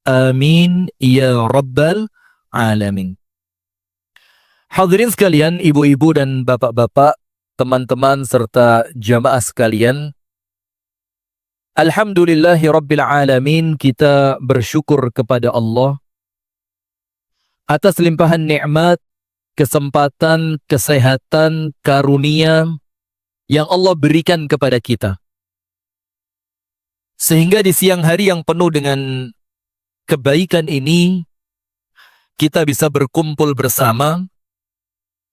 Amin ya rabbal alamin. Hadirin sekalian, ibu-ibu dan bapak-bapak, teman-teman serta jamaah sekalian, alhamdulillahi rabbil alamin, kita bersyukur kepada Allah atas limpahan nikmat, kesempatan, kesehatan, karunia yang Allah berikan kepada kita. Sehingga di siang hari yang penuh dengan kebaikan ini, kita bisa berkumpul bersama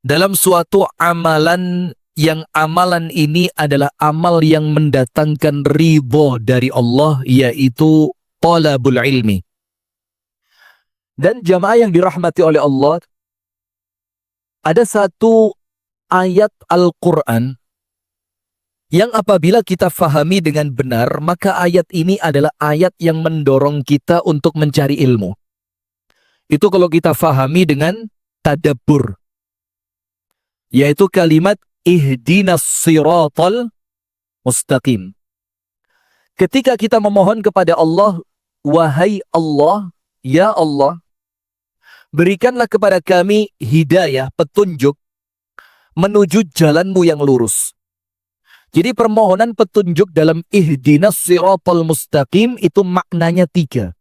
dalam suatu amalan yang amalan ini adalah amal yang mendatangkan ridho dari Allah, yaitu talabul ilmi. Dan jamaah yang dirahmati oleh Allah, ada satu ayat Al-Quran yang apabila kita fahami dengan benar, maka ayat ini adalah ayat yang mendorong kita untuk mencari ilmu. Itu kalau kita fahami dengan tadabbur, yaitu kalimat ihdinas siratal mustaqim. Ketika kita memohon kepada Allah, wahai Allah, ya Allah, berikanlah kepada kami hidayah, petunjuk menuju jalanmu yang lurus. Jadi permohonan petunjuk dalam ihdinas siratal mustaqim itu maknanya 3.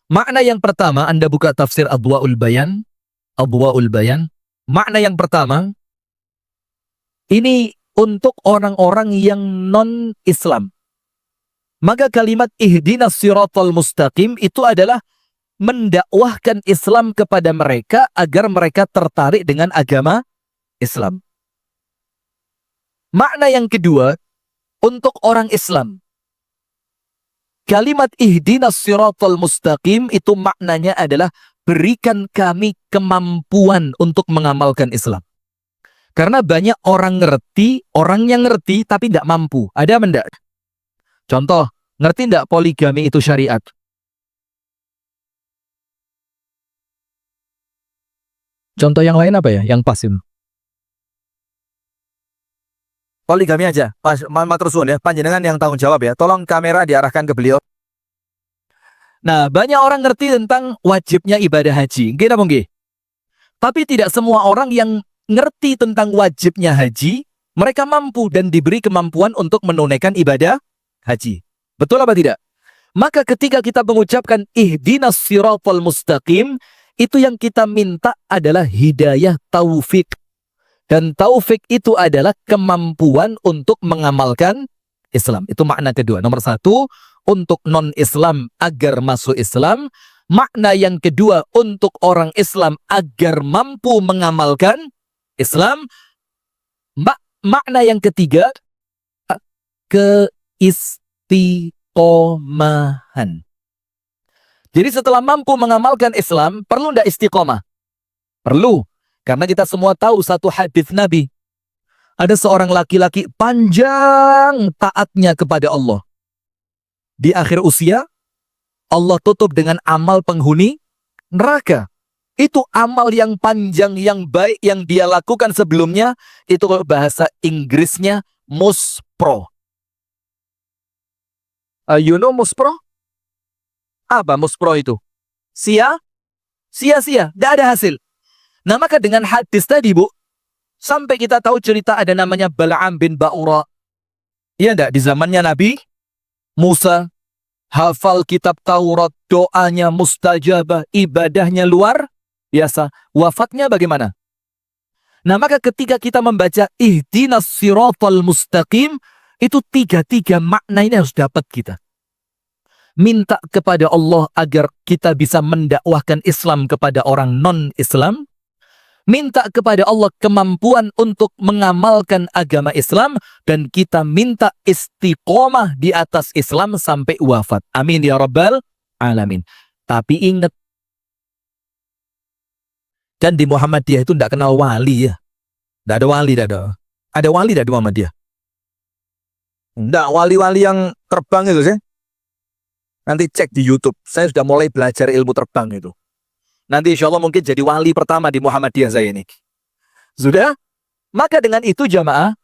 Makna yang pertama, Anda buka tafsir Adwa'ul Bayan. Makna yang pertama, ini untuk orang-orang yang non-Islam. Maka kalimat ihdinas siratal mustaqim itu adalah mendakwahkan Islam kepada mereka agar mereka tertarik dengan agama Islam. Makna yang kedua, untuk orang Islam. Kalimat ihdinas siratal mustaqim itu maknanya adalah berikan kami kemampuan untuk mengamalkan Islam. Karena banyak orang yang ngerti tapi tidak mampu. Ada apa enggak? Contoh, ngerti enggak poligami itu syariat? Contoh yang lain apa ya? Yang pas ini. Poligami aja, matur suwun ya, panjenengan yang tanggung jawab ya. Tolong kamera diarahkan ke beliau. Nah, banyak orang ngerti tentang wajibnya ibadah haji. Nggih napa nggih? Tapi tidak semua orang yang ngerti tentang wajibnya haji, mereka mampu dan diberi kemampuan untuk menunaikan ibadah haji. Betul apa tidak? Maka ketika kita mengucapkan ihdinas siratal mustaqim, itu yang kita minta adalah hidayah taufik. Dan taufik itu adalah kemampuan untuk mengamalkan Islam. Itu makna kedua. Nomor 1, untuk non-Islam agar masuk Islam. Makna yang kedua, untuk orang Islam agar mampu mengamalkan Islam. Makna yang ketiga, keistiqomahan. Jadi setelah mampu mengamalkan Islam, perlu tidak istiqomah? Perlu. Karena kita semua tahu satu hadis Nabi. Ada seorang laki-laki panjang taatnya kepada Allah. Di akhir usia, Allah tutup dengan amal penghuni neraka. Itu amal yang panjang, yang baik, yang dia lakukan sebelumnya. Itu bahasa Inggrisnya muspro. You know muspro? Apa muspro itu? Sia-sia, tidak ada hasil. Nah, maka dengan hadis tadi, Bu, sampai kita tahu cerita ada namanya Bal'am bin Ba'ura. Iya enggak? Di zamannya Nabi Musa, hafal kitab Taurat, doanya mustajabah, ibadahnya luar biasa. Wafatnya bagaimana? Nah, maka ketika kita membaca ihdinas siratal mustaqim, itu 3 makna ini harus dapat kita. Minta kepada Allah agar kita bisa mendakwahkan Islam kepada orang non-Islam. Minta kepada Allah kemampuan untuk mengamalkan agama Islam. Dan kita minta istiqomah di atas Islam sampai wafat. Amin ya rabbal alamin. Tapi ingat, kan di Muhammadiyah itu tidak kenal wali ya. Tidak ada wali, tidak ada. Ada wali tidak di Muhammadiyah? Tidak, wali-wali yang terbang itu sih. Nanti cek di YouTube. Saya sudah mulai belajar ilmu terbang itu. Nanti insya Allah mungkin jadi wali pertama di Muhammadiyah saya ini. Sudah? Maka dengan itu jamaah,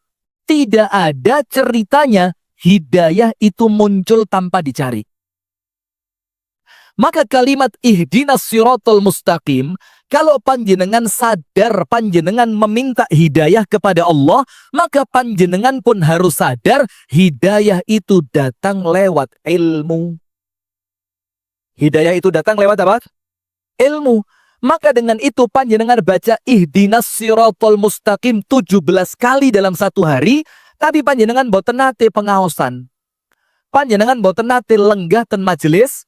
tidak ada ceritanya hidayah itu muncul tanpa dicari. Maka kalimat ihdinas siratal mustaqim, kalau panjenengan sadar panjenengan meminta hidayah kepada Allah, maka panjenengan pun harus sadar hidayah itu datang lewat ilmu. Hidayah itu datang lewat apa? Ilmu. Maka dengan itu panjenengan baca ihdinas siratal mustaqim 17 kali dalam satu hari, tapi panjenengan boten nate pengaosan. Panjenengan boten nate lenggah ten majelis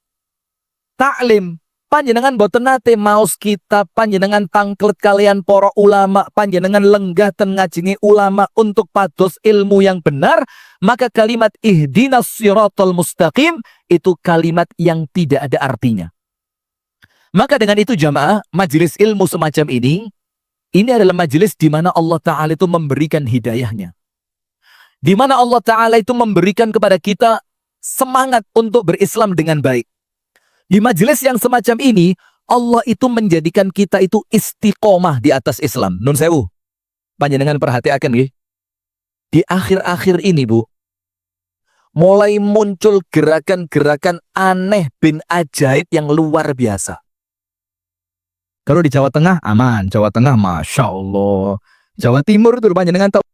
taklim. Panjenengan boten nate maos kitab, panjenengan tangklet kalian para ulama, panjenengan lenggah ten ngajingi ulama untuk pados ilmu yang benar, maka kalimat ihdinas siratal mustaqim itu kalimat yang tidak ada artinya. Maka dengan itu jamaah, majelis ilmu semacam ini adalah majelis di mana Allah Ta'ala itu memberikan hidayahnya. Di mana Allah Ta'ala itu memberikan kepada kita semangat untuk berislam dengan baik. Di majelis yang semacam ini, Allah itu menjadikan kita itu istiqomah di atas Islam. Nun sewu, panjenengan perhatikan nggih. Di akhir-akhir ini, Bu, mulai muncul gerakan-gerakan aneh bin ajaib yang luar biasa. Kalau di Jawa Tengah aman, Jawa Tengah Masya Allah. Jawa Timur itu panjenengan tahu.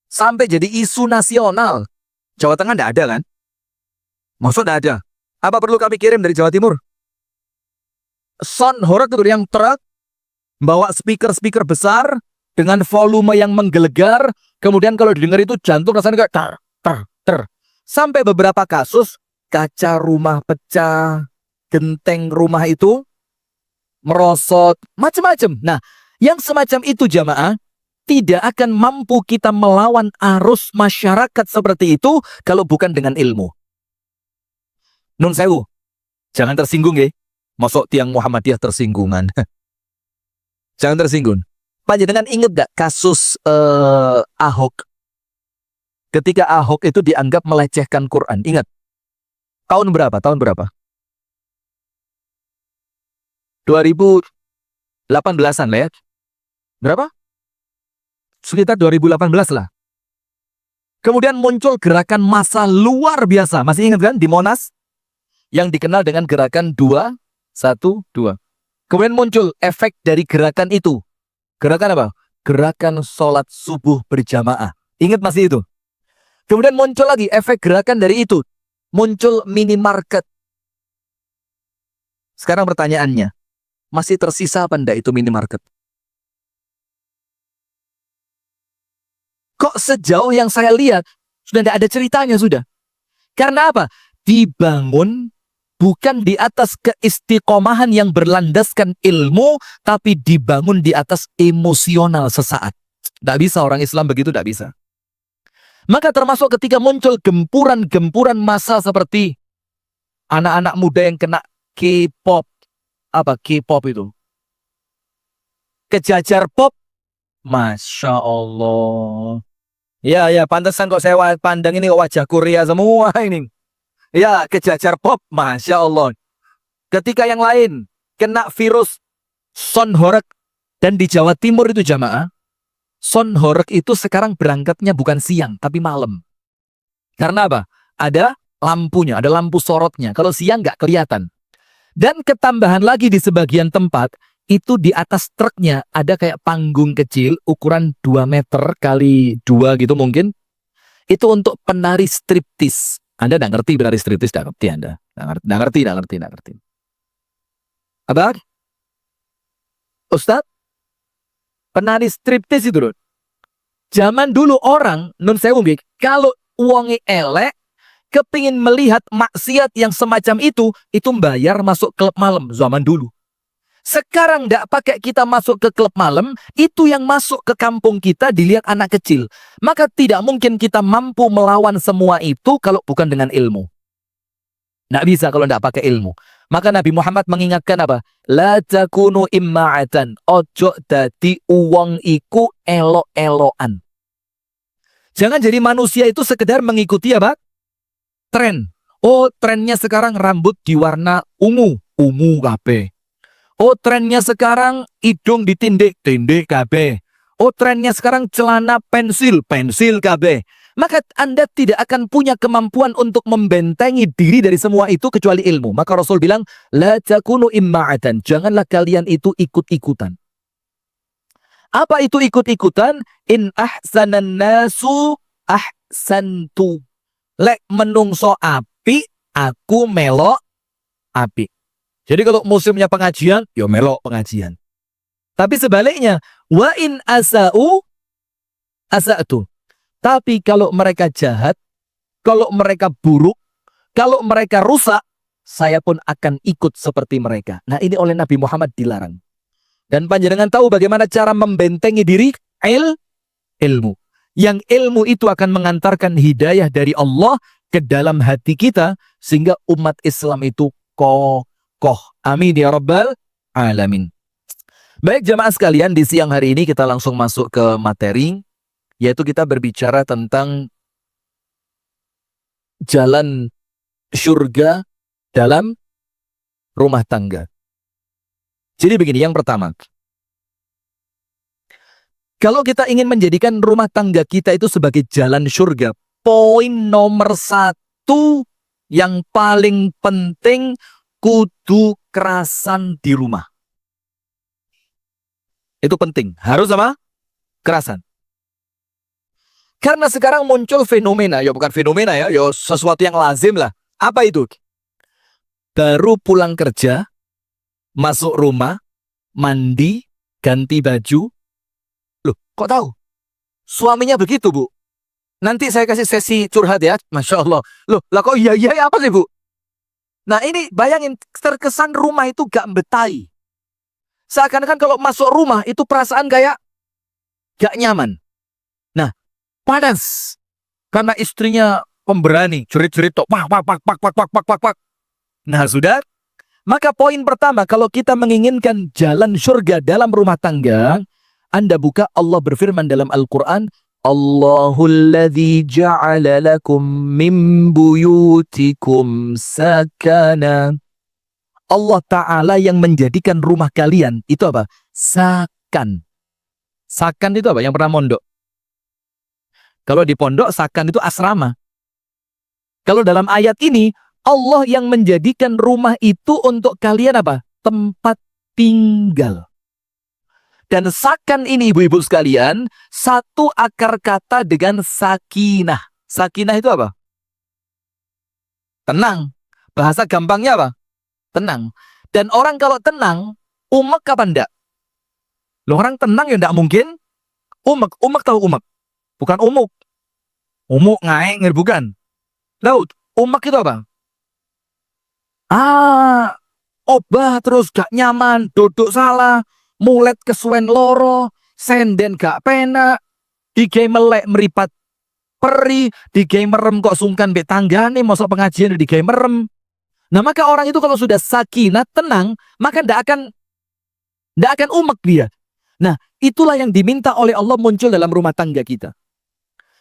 Sampai jadi isu nasional. Jawa Tengah enggak ada kan? Maksud enggak ada. Apa perlu kami kirim dari Jawa Timur? Sound horeg itu yang truk, bawa speaker-speaker besar dengan volume yang menggelegar, kemudian kalau didengar itu jantung rasanya kayak tar, tar, tar. Sampai beberapa kasus kaca rumah pecah, genteng rumah itu merosot, macam-macam. Nah, yang semacam itu jamaah tidak akan mampu kita melawan arus masyarakat seperti itu kalau bukan dengan ilmu. Nun sewu, jangan tersinggung ya. Masuk tiang Muhammadiyah tersinggungan. Jangan tersinggung. Panjenengan ingat gak kasus Ahok? Ketika Ahok itu dianggap melecehkan Quran. Ingat. Tahun berapa? Tahun berapa? 2018-an lah ya. Berapa? Sekitar 2018 lah. Kemudian muncul gerakan massa luar biasa. Masih ingat kan di Monas? Yang dikenal dengan gerakan 2-1-2. Kemudian muncul efek dari gerakan itu. Gerakan apa? Gerakan sholat subuh berjamaah. Ingat masih itu? Kemudian muncul lagi efek gerakan dari itu. Muncul minimarket. Sekarang pertanyaannya, masih tersisa apa enggak itu minimarket? Kok sejauh yang saya lihat, sudah tidak ada ceritanya sudah. Karena apa? Dibangun bukan di atas keistiqomahan yang berlandaskan ilmu, tapi dibangun di atas emosional sesaat. Tidak bisa orang Islam begitu, tidak bisa. Maka termasuk ketika muncul gempuran-gempuran massa seperti anak-anak muda yang kena K-pop. Apa K-pop itu? Kejajar pop. Masya Allah. Ya, pantesan kok saya pandang ini wajah Korea semua ini. Ya, kejajar pop, Masya Allah. Ketika yang lain kena virus sound horeg, dan di Jawa Timur itu jamaah, sound horeg itu sekarang berangkatnya bukan siang, tapi malam. Karena apa? Ada lampunya, ada lampu sorotnya. Kalau siang nggak kelihatan. Dan ketambahan lagi di sebagian tempat, itu di atas truknya ada kayak panggung kecil, ukuran 2 meter kali 2 gitu mungkin. Itu untuk penari striptis. Anda tidak ngerti penari striptis, tidak ngerti Anda. Tidak ngerti. Apa? Ustadz? Penari striptis itu, loh. Zaman dulu orang, nun sewu, kalau uangnya elek, kepingin melihat maksiat yang semacam itu bayar masuk klub malam zaman dulu. Sekarang tidak pakai kita masuk ke klub malam, itu yang masuk ke kampung kita dilihat anak kecil. Maka tidak mungkin kita mampu melawan semua itu kalau bukan dengan ilmu. Tidak bisa kalau tidak pakai ilmu. Maka Nabi Muhammad mengingatkan apa? La takunu imma'atan. Ojo dadi uwong iku elo-eloan. Jangan jadi manusia itu sekedar mengikuti apa? Tren. Oh, trennya sekarang rambut diwarna ungu. Ungu kabeh. Oh, trennya sekarang hidung ditindik, tindik kabeh. Oh, trennya sekarang celana pensil, pensil kabeh. maka Anda tidak akan punya kemampuan untuk membentengi diri dari semua itu kecuali ilmu. Maka Rasul bilang, la takunu imma'atan. Janganlah kalian itu ikut-ikutan. Apa itu ikut-ikutan? In ahsanan nasu ahsantu. Lek menungso api, aku melok api. Jadi kalau musimnya pengajian, yo melok pengajian. Tapi sebaliknya, wa in asa'u asa'tu. Tapi kalau mereka jahat, kalau mereka buruk, kalau mereka rusak, saya pun akan ikut seperti mereka. Nah, ini oleh Nabi Muhammad dilarang. Dan panjenengan tahu bagaimana cara membentengi diri? Ilmu. Yang ilmu itu akan mengantarkan hidayah dari Allah ke dalam hati kita, sehingga umat Islam itu kokoh. Amin ya rabbal alamin. Baik jamaah sekalian, di siang hari ini kita langsung masuk ke materi, yaitu kita berbicara tentang jalan surga dalam rumah tangga. Jadi begini, yang pertama, kalau kita ingin menjadikan rumah tangga kita itu sebagai jalan surga, poin nomor 1 yang paling penting, kudu kerasan di rumah. Itu penting, harus apa? Kerasan. Karena sekarang muncul fenomena, ya bukan fenomena ya, sesuatu yang lazim lah. Apa itu? Baru pulang kerja, masuk rumah, mandi, ganti baju. Loh, kok tahu? Suaminya begitu, Bu. Nanti saya kasih sesi curhat ya, Masya Allah. Loh, lah kok iya apa sih, Bu? Nah ini bayangin, terkesan rumah itu gak betahi. Seakan-akan kalau masuk rumah itu perasaan kayak gak nyaman. Nah, panas. Karena istrinya pemberani, jerit-jerit tok, pak. Nah, sudah. Maka poin pertama, kalau kita menginginkan jalan surga dalam rumah tangga, Anda buka, Allah berfirman dalam Al-Quran, Allahul ladzi ja'ala lakum min buyutikum sakana. Allah Ta'ala yang menjadikan rumah kalian itu apa? Sakan. Sakan itu apa? Yang pernah mondok. Kalau di pondok, sakan itu asrama. Kalau dalam ayat ini, Allah yang menjadikan rumah itu untuk kalian apa? Tempat tinggal. Dan sakan ini ibu-ibu sekalian, satu akar kata dengan sakinah. Sakinah itu apa? Tenang. Bahasa gampangnya apa? Tenang. Dan orang kalau tenang, umek apa enggak? Loh, orang tenang ya enggak mungkin umek. Umek tahu umek? Bukan umuk. Umuk ngaek, bukan. Lalu, umek itu apa? Obah terus gak nyaman, duduk salah, mulet kesuwen loro, senden gak penak, digawe melek meripat peri, digawe merem kok sungkan mbek tanggane, mosok pengajian digawe merem. Nah, maka orang itu kalau sudah sakinah, tenang, maka ndak akan umek dia. Nah, itulah yang diminta oleh Allah muncul dalam rumah tangga kita.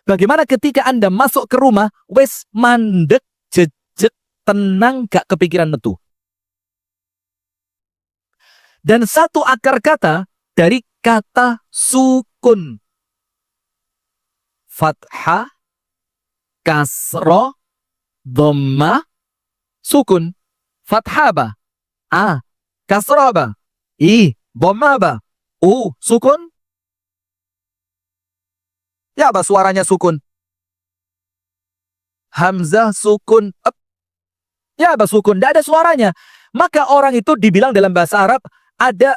Bagaimana ketika Anda masuk ke rumah, wes mandek, jejek, tenang, gak kepikiran metu. Dan satu akar kata dari kata sukun. Fathah, kasroh, dhamma, sukun. Fathah apa? A. Kasroh apa? I. Dhamma apa? U. Sukun. Ya apa suaranya sukun? Hamzah sukun. Ya apa sukun? Tidak ada suaranya. Maka orang itu dibilang dalam bahasa Arab ada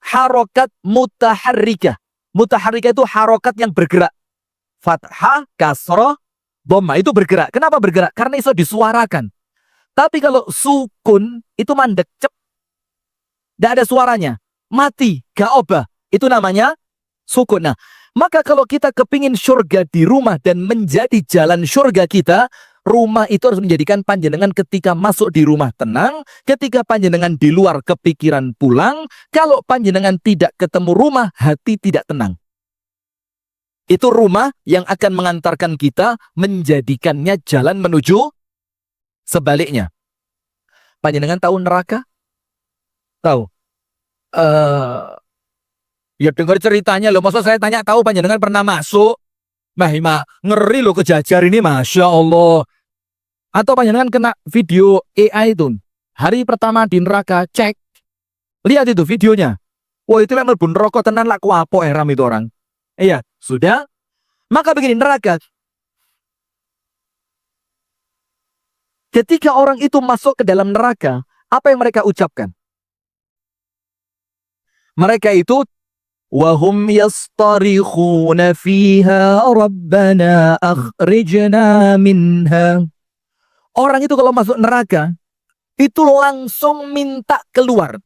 harokat mutaharrikah. Mutaharrikah itu harokat yang bergerak. Fathah, kasroh, dhamma itu bergerak. Kenapa bergerak? Karena itu disuarakan. Tapi kalau sukun itu mandek, cep. Tidak ada suaranya. Mati, gak obah. Itu namanya sukun. Nah, maka kalau kita kepingin surga di rumah dan menjadi jalan surga kita, rumah itu harus menjadikan panjenengan ketika masuk di rumah tenang, ketika panjenengan di luar kepikiran pulang, kalau panjenengan tidak ketemu rumah, hati tidak tenang. Itu rumah yang akan mengantarkan kita menjadikannya jalan menuju sebaliknya. Panjenengan tahu neraka? Tahu? Ya dengar ceritanya loh, maksud saya tanya tahu panjenengan pernah masuk? Ngeri loh kejajar ini, Masya Allah. Atau panjenengan kena video AI itu. Hari pertama di neraka, cek. Lihat itu videonya. Wah, itu memang mlebu neraka tenan lak kuapo eram itu orang. Iya, sudah. Maka begini neraka. Ketika orang itu masuk ke dalam neraka, apa yang mereka ucapkan? Mereka itu wahum yastarikhuna fiha rabbana akhrijna minha. Orang itu kalau masuk neraka itu langsung minta keluar.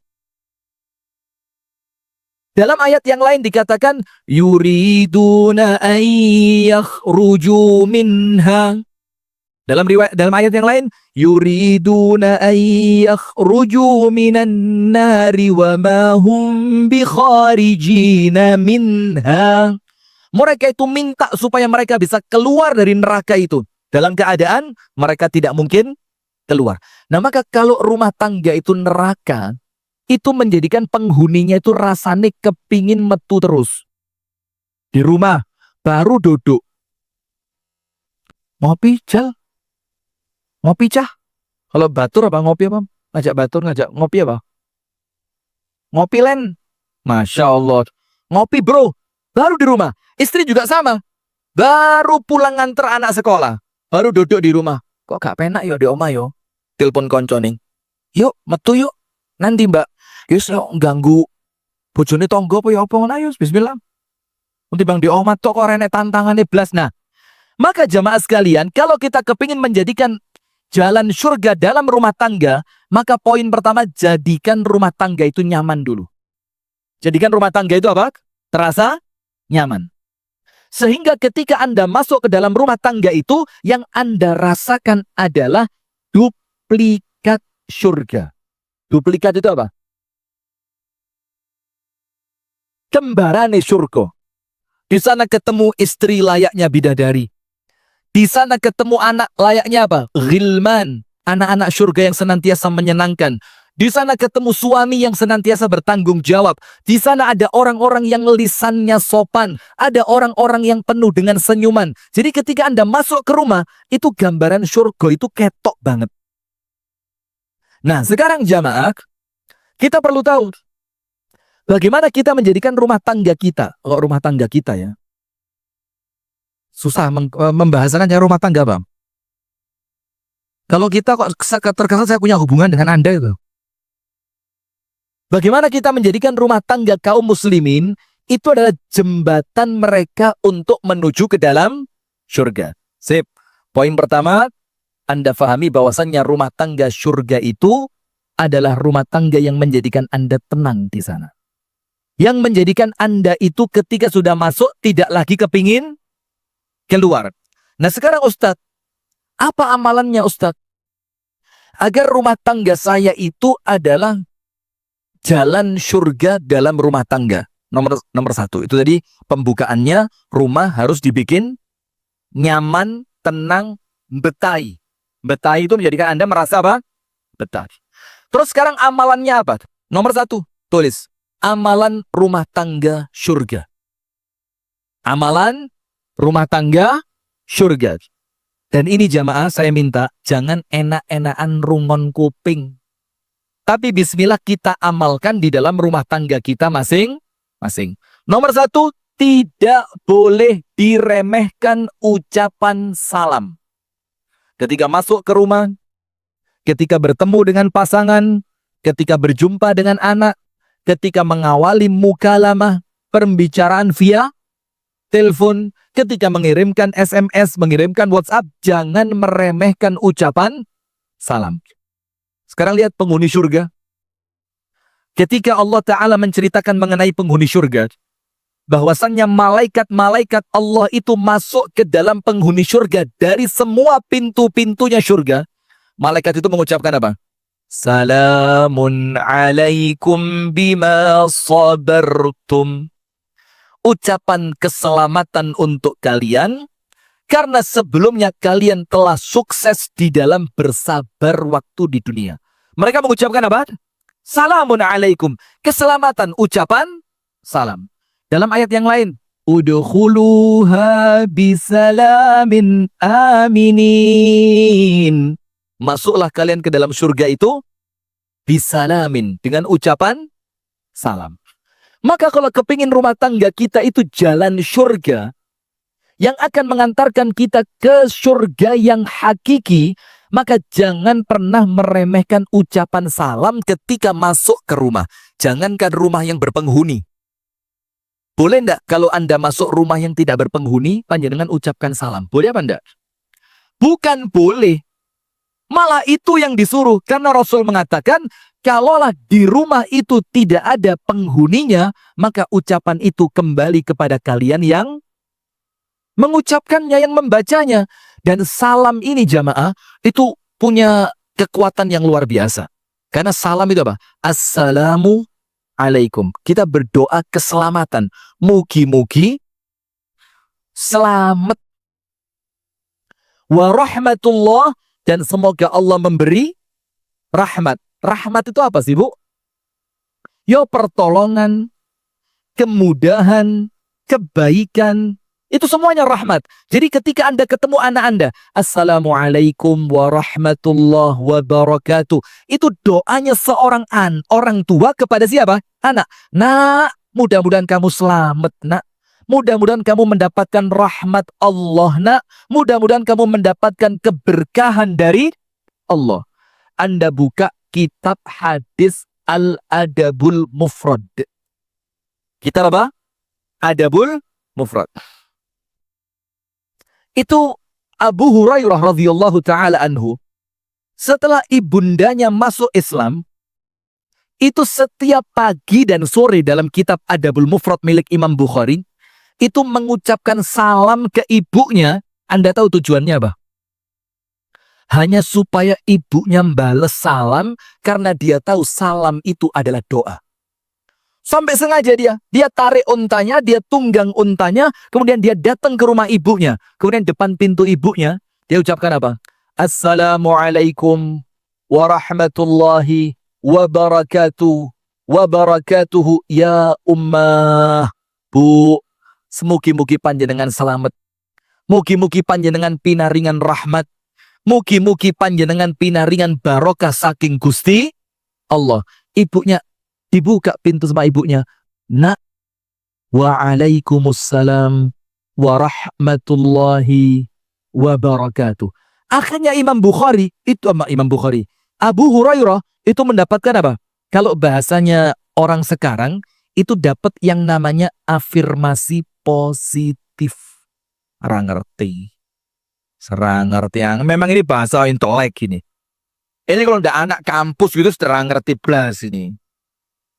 Dalam ayat yang lain dikatakan yuriduna an yakhruju minha. Dalam ayat yang lain yuriduna an yakhruju minan nari wa ma hum bikharijina minha. Mereka itu minta supaya mereka bisa keluar dari neraka itu dalam keadaan mereka tidak mungkin keluar. Nah, maka kalau rumah tangga itu neraka, itu menjadikan penghuninya itu rasanya kepingin metu terus. Di rumah baru duduk ngopi jal. Ngopi cah. Kalau batur apa ngopi apa? Ngajak batur, ngajak ngopi apa? Ngopi len. Masya Allah. Ngopi bro. Baru di rumah. Istri juga sama. Baru pulang nganter anak sekolah. Baru duduk di rumah. Kok gak penak yo di omah yo? Telepon konco ning. Yuk, metu yuk. Nanti mbak. Yus ganggu bojone tonggo apa ya apa ngono ayo bismillah. Nanti bang di omah tok kok renek tantangane blas. Nah, maka jamaah sekalian, kalau kita kepingin menjadikan jalan surga dalam rumah tangga, maka poin pertama, jadikan rumah tangga itu nyaman dulu. Jadikan rumah tangga itu apa? Terasa nyaman. Sehingga ketika Anda masuk ke dalam rumah tangga itu, yang Anda rasakan adalah duplikat surga. Duplikat itu apa? Kembarane surga. Di sana ketemu istri layaknya bidadari. Di sana ketemu anak layaknya apa? Ghilman, anak-anak surga yang senantiasa menyenangkan. Di sana ketemu suami yang senantiasa bertanggung jawab. Di sana ada orang-orang yang lisannya sopan. Ada orang-orang yang penuh dengan senyuman. Jadi ketika Anda masuk ke rumah, itu gambaran surga itu ketok banget. Nah, sekarang jamaah, kita perlu tahu bagaimana kita menjadikan rumah tangga kita. Kalau rumah tangga kita ya, susah membahasakan rumah tangga, Bang. Kalau kita kok terkesan saya punya hubungan dengan Anda itu. Bagaimana kita menjadikan rumah tangga kaum muslimin itu adalah jembatan mereka untuk menuju ke dalam surga. Sip. Poin pertama, Anda fahami bahwasannya rumah tangga surga itu adalah rumah tangga yang menjadikan Anda tenang di sana. Yang menjadikan Anda itu ketika sudah masuk tidak lagi kepingin keluar. Nah sekarang Ustadz, apa amalannya Ustadz? Agar rumah tangga saya itu adalah jalan surga dalam rumah tangga. Nomor satu. Itu tadi pembukaannya, rumah harus dibikin nyaman, tenang, betai. Betai itu menjadikan Anda merasa apa? Betah. Terus sekarang amalannya apa? Nomor satu, tulis. Amalan rumah tangga surga. Amalan rumah tangga surga. Dan ini jamaah saya minta jangan enak-enakan rungon kuping. Tapi bismillah kita amalkan di dalam rumah tangga kita masing-masing. Nomor satu, tidak boleh diremehkan ucapan salam. Ketika masuk ke rumah, ketika bertemu dengan pasangan, ketika berjumpa dengan anak, ketika mengawali mukalamah, pembicaraan via telepon, ketika mengirimkan SMS, mengirimkan WhatsApp, jangan meremehkan ucapan salam. Sekarang lihat penghuni surga. Ketika Allah Ta'ala menceritakan mengenai penghuni surga, bahwasannya malaikat-malaikat Allah itu masuk ke dalam penghuni surga dari semua pintu-pintunya surga. Malaikat itu mengucapkan apa? Salamun alaikum bima sabartum. Ucapan keselamatan untuk kalian karena sebelumnya kalian telah sukses di dalam bersabar waktu di dunia. Mereka mengucapkan apa? Salamun alaikum. Keselamatan, ucapan salam. Dalam ayat yang lain, Udkhuluha bisalamin aminin. Masuklah kalian ke dalam surga itu bisalamin, dengan ucapan salam. Maka kalau kepingin rumah tangga kita itu jalan surga, yang akan mengantarkan kita ke surga yang hakiki, maka jangan pernah meremehkan ucapan salam ketika masuk ke rumah. Jangankan rumah yang berpenghuni. Boleh enggak kalau Anda masuk rumah yang tidak berpenghuni, panjenengan ucapkan salam? Boleh apa enggak? Bukan boleh. Malah itu yang disuruh. Karena Rasul mengatakan, kalaulah di rumah itu tidak ada penghuninya, maka ucapan itu kembali kepada kalian yang mengucapkannya, yang membacanya. Dan salam ini jamaah, itu punya kekuatan yang luar biasa. Karena salam itu apa? Assalamu alaikum. Kita berdoa keselamatan. Mugi-mugi selamat. Wa rahmatullah, dan semoga Allah memberi rahmat. Rahmat itu apa sih, Bu? Yo, pertolongan, kemudahan, kebaikan, itu semuanya rahmat. Jadi ketika Anda ketemu anak Anda, Assalamualaikum warahmatullahi wabarakatuh. Itu doanya seorang orang tua kepada siapa? Anak. Nak, mudah-mudahan kamu selamat, nak. Mudah-mudahan kamu mendapatkan rahmat Allah, nak. Mudah-mudahan kamu mendapatkan keberkahan dari Allah. Anda buka kitab hadis Al-Adabul Mufrad. Kitab apa? Adabul Mufrad. Itu Abu Hurairah radhiyallahu taala anhu, setelah ibundanya masuk Islam, itu setiap pagi dan sore dalam kitab Adabul Mufrad milik Imam Bukhari, itu mengucapkan salam ke ibunya. Anda tahu tujuannya apa? Hanya supaya ibunya bales salam, karena dia tahu salam itu adalah doa. Sampai sengaja dia tarik untanya, dia tunggang untanya, kemudian dia datang ke rumah ibunya. Kemudian depan pintu ibunya, dia ucapkan apa? Assalamualaikum warahmatullahi wabarakatuhu ya ummah. Bu, semugi-mugi panjenengan selamat. Mugi-mugi panjenengan pinaringan rahmat. Mugi-mugi panjenengan pinaringan barokah saking Gusti Allah. Ibunya dibuka pintu sama ibunya. Nak, waalaikumsalam warahmatullahi wabarakatuh. Akhirnya Imam Bukhari, Abu Hurairah itu mendapatkan apa? Kalau bahasanya orang sekarang, itu dapat yang namanya afirmasi positif. Serang ngerti yang memang ini bahasa intelek ini. Ini kalau udah anak kampus gitu serang ngerti plus ini.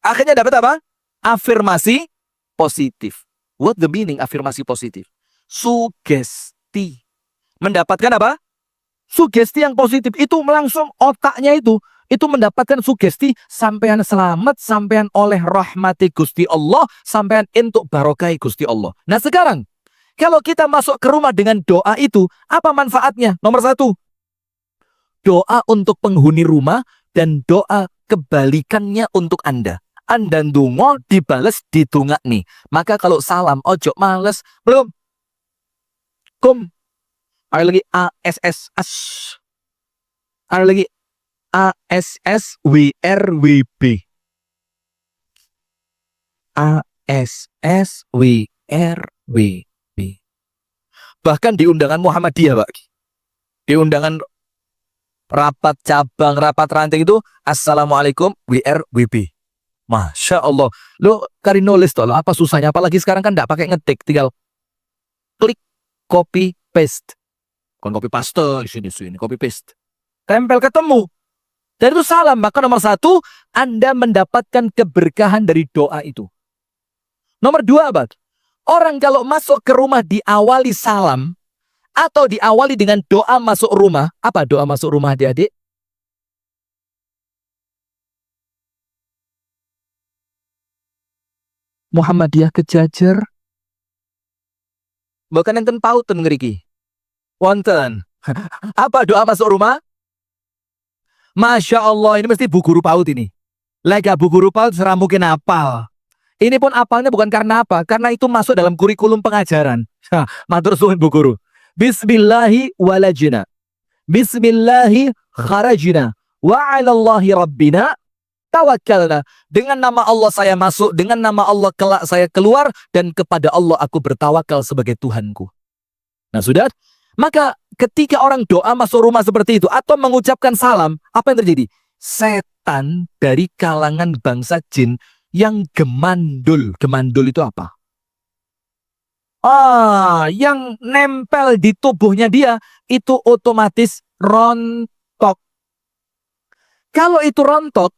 Akhirnya dapat apa? Afirmasi positif. What the meaning afirmasi positif? Sugesti. Mendapatkan apa? Sugesti yang positif itu langsung otaknya itu mendapatkan sugesti sampean selamat, sampean oleh rahmati Gusti Allah, sampean entuk barokai Gusti Allah. Nah sekarang, kalau kita masuk ke rumah dengan doa itu, apa manfaatnya? Nomor 1, doa untuk penghuni rumah dan doa kebalikannya untuk Anda. Anda ndonga dibales ditungakni. Maka kalau salam ojo males, belum. Kum. Ada lagi ASS as. Ada lagi ASS WRWB. ASS WRWB. Bahkan di undangan Muhammadiyah, Pak. Di undangan rapat cabang, rapat ranting itu Assalamualaikum WRWB. Masya Allah. Lo kari nulis toh, apa susahnya? Apalagi sekarang kan tidak pakai ngetik, tinggal klik copy paste. Bukan copy paste di sini copy paste. Tempel ketemu. Dan itu salam. Maka nomor 1, Anda mendapatkan keberkahan dari doa itu. Nomor 2, apa? Orang kalau masuk ke rumah diawali salam atau diawali dengan doa masuk rumah. Apa doa masuk rumah, adik-adik? Muhammadiyah kejajar. Bahkan enten pauten ngeriki. Wonten. Apa doa masuk rumah? Masya Allah, ini mesti bu guru PAUD ini. Lega bu guru PAUD serah mungkin apal. Ini pun apalnya bukan karena apa? Karena itu masuk dalam kurikulum pengajaran. Matur suwun Bu Guru. Bismillahi walajina. Bismillahi kharajina. Wa 'alallahi rabbina tawakkalna. Dengan nama Allah saya masuk, dengan nama Allah kelak saya keluar, dan kepada Allah aku bertawakal sebagai Tuhanku. Nah sudah, maka ketika orang doa masuk rumah seperti itu atau mengucapkan salam, apa yang terjadi? Setan dari kalangan bangsa jin yang gemandul. Gemandul itu apa? Yang nempel di tubuhnya dia itu otomatis rontok. Kalau itu rontok,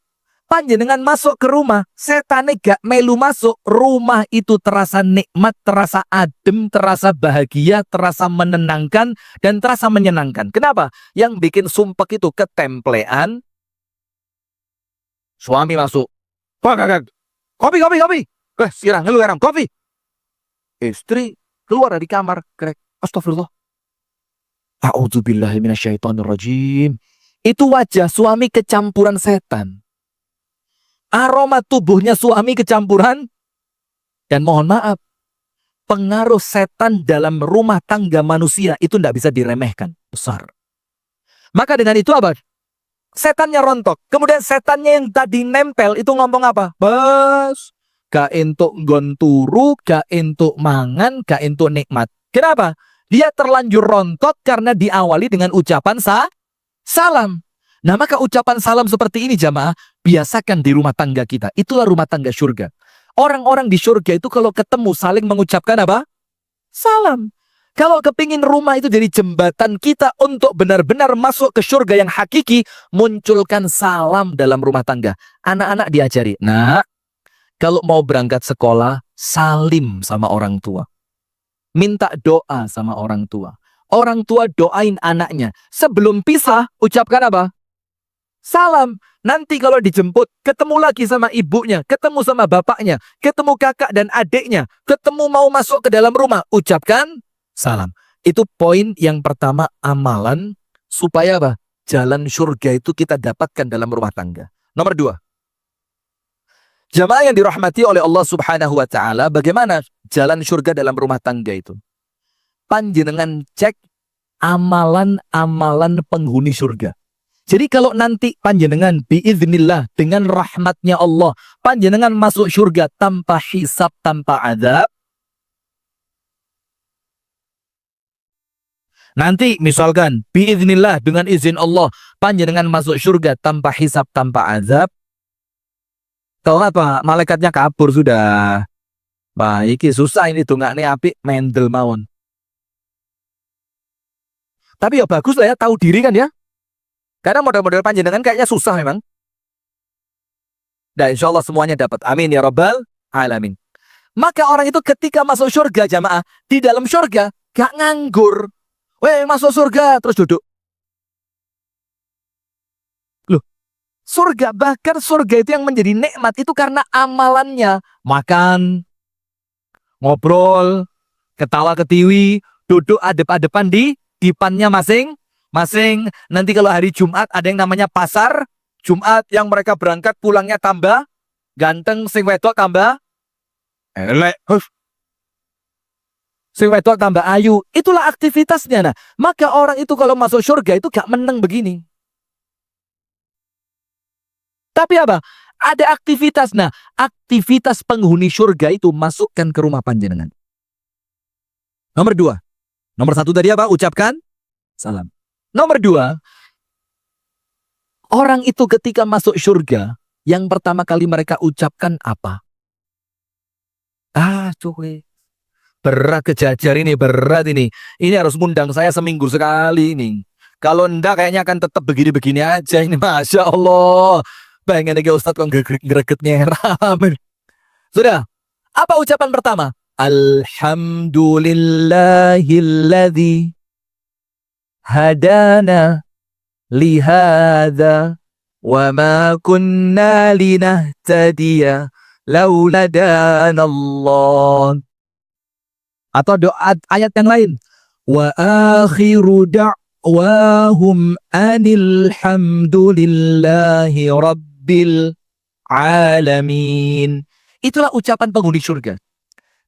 panjenengan masuk ke rumah, setan gak melu masuk, rumah itu terasa nikmat, terasa adem, terasa bahagia, terasa menenangkan, dan terasa menyenangkan. Kenapa? Yang bikin sumpek itu ketemplean. Suami masuk. Pak, kopi. Sirang, lu garam, kopi. Istri keluar dari kamar, krek. Astagfirullah. A'udzubillahi minasyaitonirrajim. Itu wajah suami kecampuran setan. Aroma tubuhnya suami kecampuran. Dan mohon maaf, pengaruh setan dalam rumah tangga manusia itu tidak bisa diremehkan. Besar. Maka dengan itu apa? Setannya rontok. Kemudian setannya yang tadi nempel itu ngomong apa? Bas, gak entuk nggon turu, gak entuk mangan, gak entuk nikmat. Kenapa? Dia terlanjur rontok karena diawali dengan ucapan salam. Nah maka ucapan salam seperti ini jamaah, biasakan di rumah tangga kita. Itulah rumah tangga surga. Orang-orang di surga itu kalau ketemu saling mengucapkan apa? Salam. Kalau kepingin rumah itu jadi jembatan kita untuk benar-benar masuk ke surga yang hakiki, munculkan salam dalam rumah tangga. Anak-anak diajari. Nah, kalau mau berangkat sekolah, salim sama orang tua. Minta doa sama orang tua. Orang tua doain anaknya. Sebelum pisah, ucapkan apa? Salam. Nanti kalau dijemput, ketemu lagi sama ibunya, ketemu sama bapaknya, ketemu kakak dan adiknya, ketemu mau masuk ke dalam rumah, ucapkan salam. Itu poin yang pertama, amalan supaya apa? Jalan surga itu kita dapatkan dalam rumah tangga. Nomor 2. Jamaah yang dirahmati oleh Allah Subhanahu wa taala, bagaimana jalan surga dalam rumah tangga itu? Panjenengan cek amalan-amalan penghuni surga. Jadi kalau nanti panjenengan biiznillah dengan rahmatnya Allah, panjenengan masuk surga tanpa hisab, tanpa azab. Nanti misalkan biiznillah dengan izin Allah, panjenengan masuk surga tanpa hisab, tanpa azab. Tahu apa? Malaikatnya kabur sudah. Baik, susah ini dongakne apik mendel mawon. Tapi ya bagus lah ya, tahu diri kan ya. Karena model-model panjenengan kayaknya susah memang. Dan insya Allah semuanya dapat. Amin ya rabbal alamin. Maka orang itu ketika masuk surga jamaah, di dalam surga gak nganggur. Weh masuk surga terus duduk. Loh, surga, bahkan surga itu yang menjadi nikmat itu karena amalannya. Makan, ngobrol, ketawa ketiwi, duduk adep-adepan di dipannya masing-masing. Nanti kalau hari Jumat ada yang namanya pasar Jumat, yang mereka berangkat pulangnya tambah ganteng, sing wedok tambah elek, sing wedok tambah ayu. Itulah aktivitasnya. Nah, maka orang itu kalau masuk surga itu gak meneng begini. Tapi apa? Ada aktivitas. Nah, aktivitas penghuni surga itu masukkan ke rumah panjenengan. Nomor 2. Nomor 1 tadi apa? Ucapkan salam. Nomor 2, orang itu ketika masuk surga, yang pertama kali mereka ucapkan apa? Cuy, berat kejajar ini, berat ini. Ini harus ngundang saya seminggu sekali ini. Kalau enggak kayaknya akan tetap begini-begini aja ini. Masya Allah. Pengen lagi Ustadz kok greget nyerah. Sudah, apa ucapan pertama? Alhamdulillahilladzi hadana lihada wa ma kunna linahtadiya laula danallah. Atau doa ayat yang lain, wa akhiru da'wahum anil hamdulillahi rabbil alamin. Itulah ucapan penghuni surga.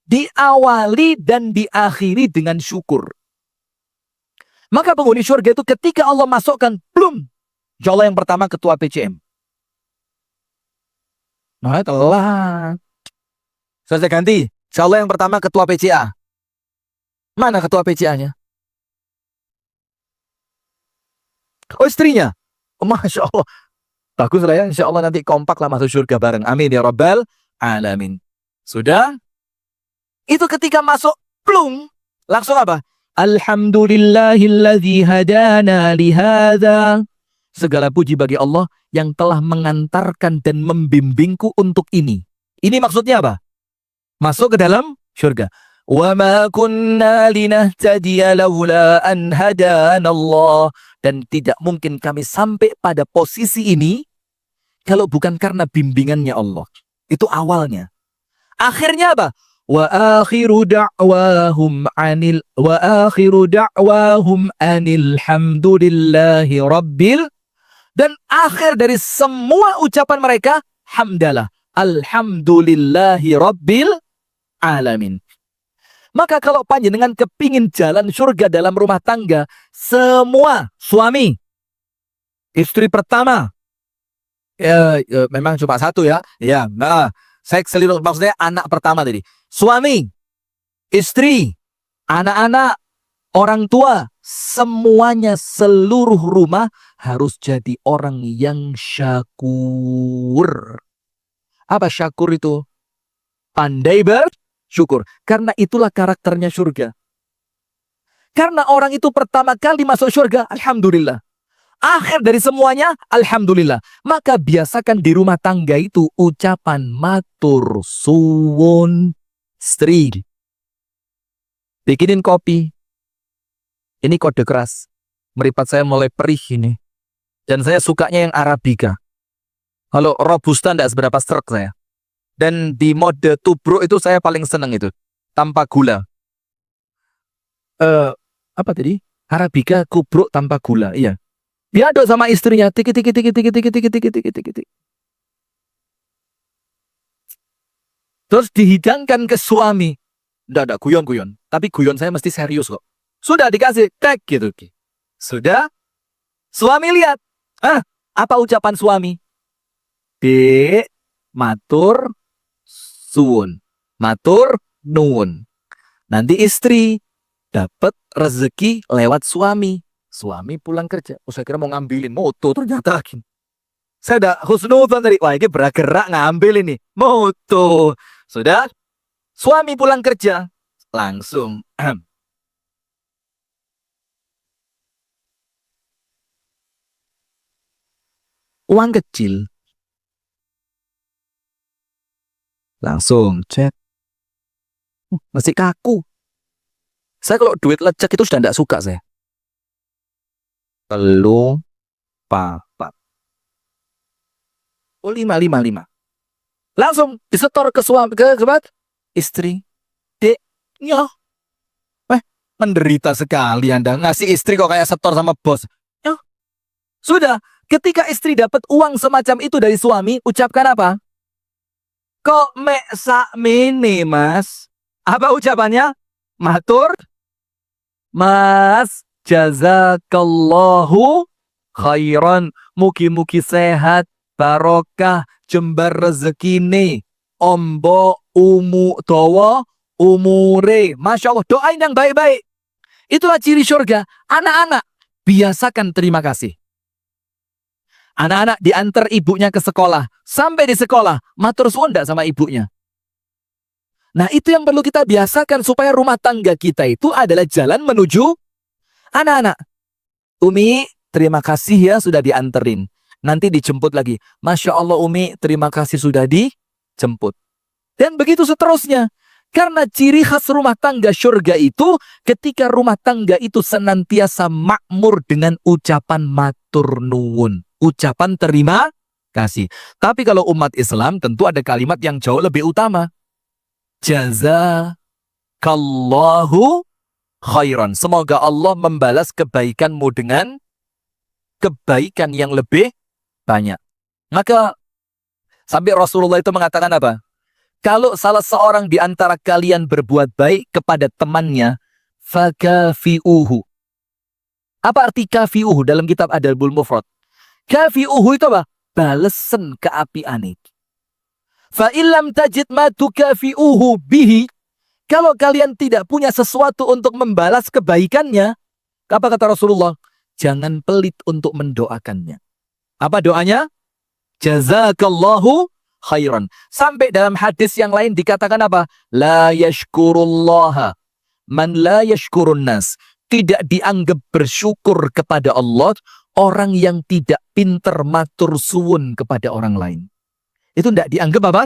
Diawali dan diakhiri dengan syukur. Maka penghuni surga itu ketika Allah masukkan, belum. Insya Allah yang pertama ketua PCM. Nah, telat. Saya ganti. Insya Allah yang pertama ketua PCA. Mana ketua PCA-nya? Oh, istrinya. Oh, Masya Allah. Bagus lah ya. Insya Allah nanti kompak lah masuk surga bareng. Amin ya Rabbal Alamin. Sudah? Itu ketika masuk, belum. Langsung apa? Alhamdulillahilladzi hadana lihada. Segala puji bagi Allah yang telah mengantarkan dan membimbingku untuk ini. Ini maksudnya apa? Masuk ke dalam surga. Wa ma kunna linahtadiya laula an hadana Allah. Dan tidak mungkin kami sampai pada posisi ini kalau bukan karena bimbingannya Allah. Itu awalnya. Akhirnya apa? Wa akhiru da'wahum anil hamdulillahi rabbil. Dan akhir dari semua ucapan mereka, hamdalah. Alhamdulillahi rabbil alamin. Maka kalau panjenengan kepingin jalan surga dalam rumah tangga, semua suami, istri pertama, memang cuma satu ya, saya seliru maksudnya anak pertama tadi, suami, istri, anak-anak, orang tua, semuanya seluruh rumah harus jadi orang yang syakur. Apa syakur itu? Pandai bersyukur. Karena itulah karakternya surga. Karena orang itu pertama kali masuk surga, alhamdulillah. Akhir dari semuanya, alhamdulillah. Maka biasakan di rumah tangga itu ucapan matur suwun istri. Bikinin kopi. Ini kode keras. Meripat saya mulai perih ini. Dan saya sukanya yang Arabica. Kalau Robusta tidak seberapa serak saya. Dan di mode tubruk itu saya paling senang itu. Tanpa gula. Apa tadi? Arabica kubruk tanpa gula. Iya. Diaduk sama istrinya. Tiki tiki tiki tiki tiki tiki tiki tiki tiki. Terus dihidangkan ke suami. Tidak ada guyon-guyon. Tapi guyon saya mesti serius kok. Sudah dikasih tek gitu. Sudah. Suami lihat. Apa ucapan suami? Dek, matur suwun. Matur nuwun. Nanti istri dapat rezeki lewat suami. Suami pulang kerja. Saya kira mau ngambilin moto, ternyata gini. Saya udah husnudzon tadi. Wah, ini bergerak ngambil ini. Moto. Sudah. Suami pulang kerja. Langsung. Uang kecil. Langsung cek. Masih kaku. Saya kalau duit lecek itu sudah tidak suka saya. 3, 4. Oh 5. Langsung disetor ke suami, ke istri. Dek, nyoh. Menderita sekali Anda. Ngasih istri kok kayak setor sama bos. Nyoh. Sudah, ketika istri dapat uang semacam itu dari suami, ucapkan apa? Kok mek sakmene, Mas? Apa ucapannya? Matur, Mas, jazakallahu khairan. Mugi-mugi sehat, barokah, jembar rezekine, ombo dawa umure. Masya Allah, doain yang baik-baik. Itulah ciri surga. Anak-anak, biasakan terima kasih. Anak-anak diantar ibunya ke sekolah. Sampai di sekolah, matur suwun enggak sama ibunya. Nah, itu yang perlu kita biasakan supaya rumah tangga kita itu adalah jalan menuju anak-anak. Umi, terima kasih ya sudah dianterin. Nanti dijemput lagi. Masya Allah Umi, terima kasih sudah dijemput. Dan begitu seterusnya. Karena ciri khas rumah tangga surga itu, ketika rumah tangga itu senantiasa makmur dengan ucapan matur nuwun. Ucapan terima kasih. Tapi kalau umat Islam tentu ada kalimat yang jauh lebih utama. Jazakallahu khairan. Semoga Allah membalas kebaikanmu dengan kebaikan yang lebih banyak. Maka sampai Rasulullah itu mengatakan apa? Kalau salah seorang di antara kalian berbuat baik kepada temannya, fakafi'uhu. Apa arti kafi'uhu dalam kitab Adabul Mufrad? Kafi'uhu itu apa? Balesen keapiane. Fa illam tajid ma tukafi'uhu bihi. Kalau kalian tidak punya sesuatu untuk membalas kebaikannya, apa kata Rasulullah? Jangan pelit untuk mendoakannya. Apa doanya? Jazakallahu khairan. Sampai dalam hadis yang lain dikatakan apa? La yashkurullaha man la yashkurun nas. Tidak dianggap bersyukur kepada Allah orang yang tidak pinter matur suwun kepada orang lain. Itu tidak dianggap apa?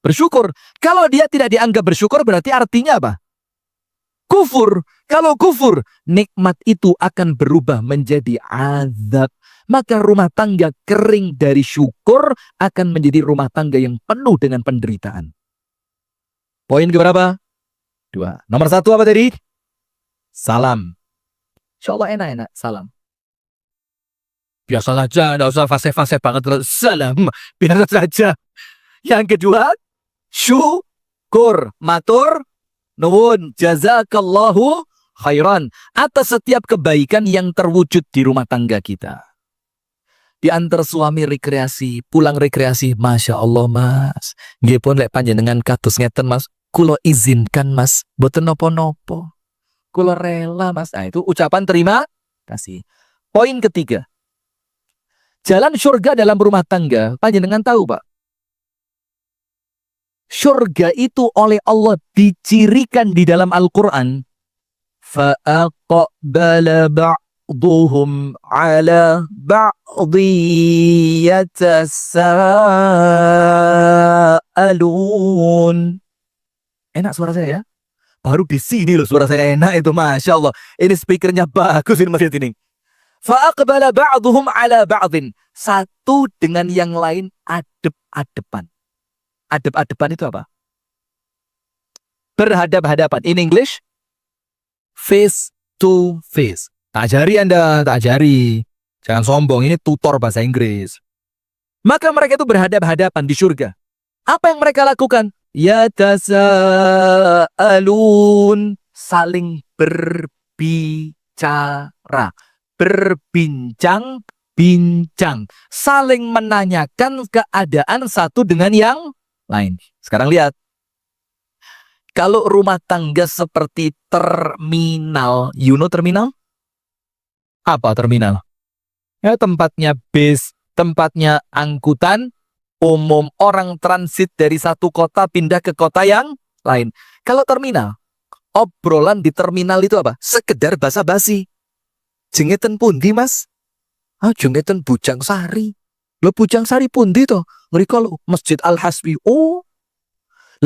Bersyukur. Kalau dia tidak dianggap bersyukur berarti artinya apa? Kufur. Kalau kufur, nikmat itu akan berubah menjadi azab. Maka rumah tangga kering dari syukur akan menjadi rumah tangga yang penuh dengan penderitaan. Poin keberapa? 2. Nomor 1 apa tadi? Salam. Insya Allah enak-enak. Salam. Biasa saja. Tidak usah fase-fase banget. Salam. Biasa saja. Yang kedua, syukur. Matur nuwun. Jazakallahu khairan. Atas setiap kebaikan yang terwujud di rumah tangga kita. Diantar suami rekreasi, pulang rekreasi, Masya Allah mas. Nggih pun lek panjenengan kados ngeten mas, kula izinkan mas, boten nopo-nopo. Kula rela mas. Nah, itu ucapan terima kasih. Poin ketiga. Jalan surga dalam rumah tangga, panjenengan tahu pak? Surga itu oleh Allah dicirikan di dalam Al-Quran. Fa'aqbala ba'duhum ala ba'di yatasa'alun. Enak suara saya ya? Baru di sini loh suara saya enak itu, Masya Allah. Ini speakernya bagus ini mas ini. Fa'aqbala ba'duhum ala ba'din. Satu dengan yang lain adep-adepan. Adep-adepan itu apa? Berhadap-hadapan. In English, face to face. Tak ajari Anda, tak ajari. Jangan sombong, ini tutor bahasa Inggris. Maka mereka itu berhadap-hadapan di surga. Apa yang mereka lakukan? Yatasa'alun. Saling berbicara. Berbincang-bincang. Saling menanyakan keadaan satu dengan yang lain. Sekarang lihat. Kalau rumah tangga seperti terminal. You know terminal? Apa terminal? Ya tempatnya bis, tempatnya angkutan umum, orang transit dari satu kota pindah ke kota yang lain. Kalau terminal, obrolan di terminal itu apa? Sekedar basa-basi. Jengeten pundi mas? Jengeten Bujang Sari. Lo Bujang Sari pundi toh? Mriko lho Masjid Al-Hasbi. Oh.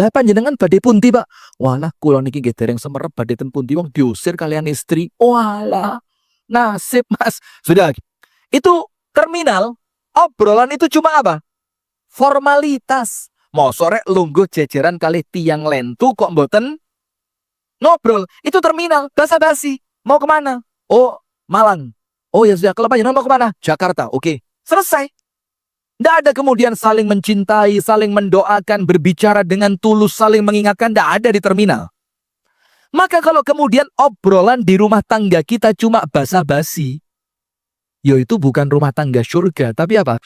Lah panjenengan badhe pundi, Pak? Walah kula niki nggih dereng semerep badhe ten pundi wong diusir kalian istri. Walah. Nasib, Mas. Sudah. Itu terminal, obrolan itu cuma apa? Formalitas. Mau sore lungguh jejeran kali tiang lentu kok mboten ngobrol. Itu terminal, basa-basi. Mau kemana? Oh, Malang. Oh ya sudah, kalau panjenengan mau kemana? Jakarta. Oke, selesai. Tidak ada kemudian saling mencintai, saling mendoakan, berbicara dengan tulus, saling mengingatkan. Tidak ada di terminal. Maka kalau kemudian obrolan di rumah tangga kita cuma basa-basi, yaitu bukan rumah tangga surga, tapi apa?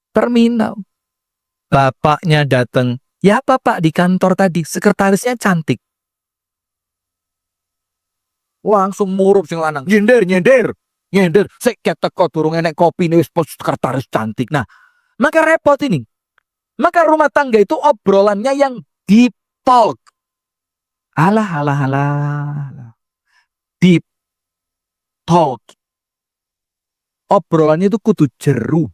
Terminal. Bapaknya datang. Ya apa pak di kantor tadi? Sekretarisnya cantik. Langsung murup sing lanang. Nyender. Sik teko durung enek kopi wis sekretaris cantik. Nah, maka repot ini. Maka rumah tangga itu obrolannya yang deep talk. Alah. Deep talk. Obrolannya itu kudu jeru.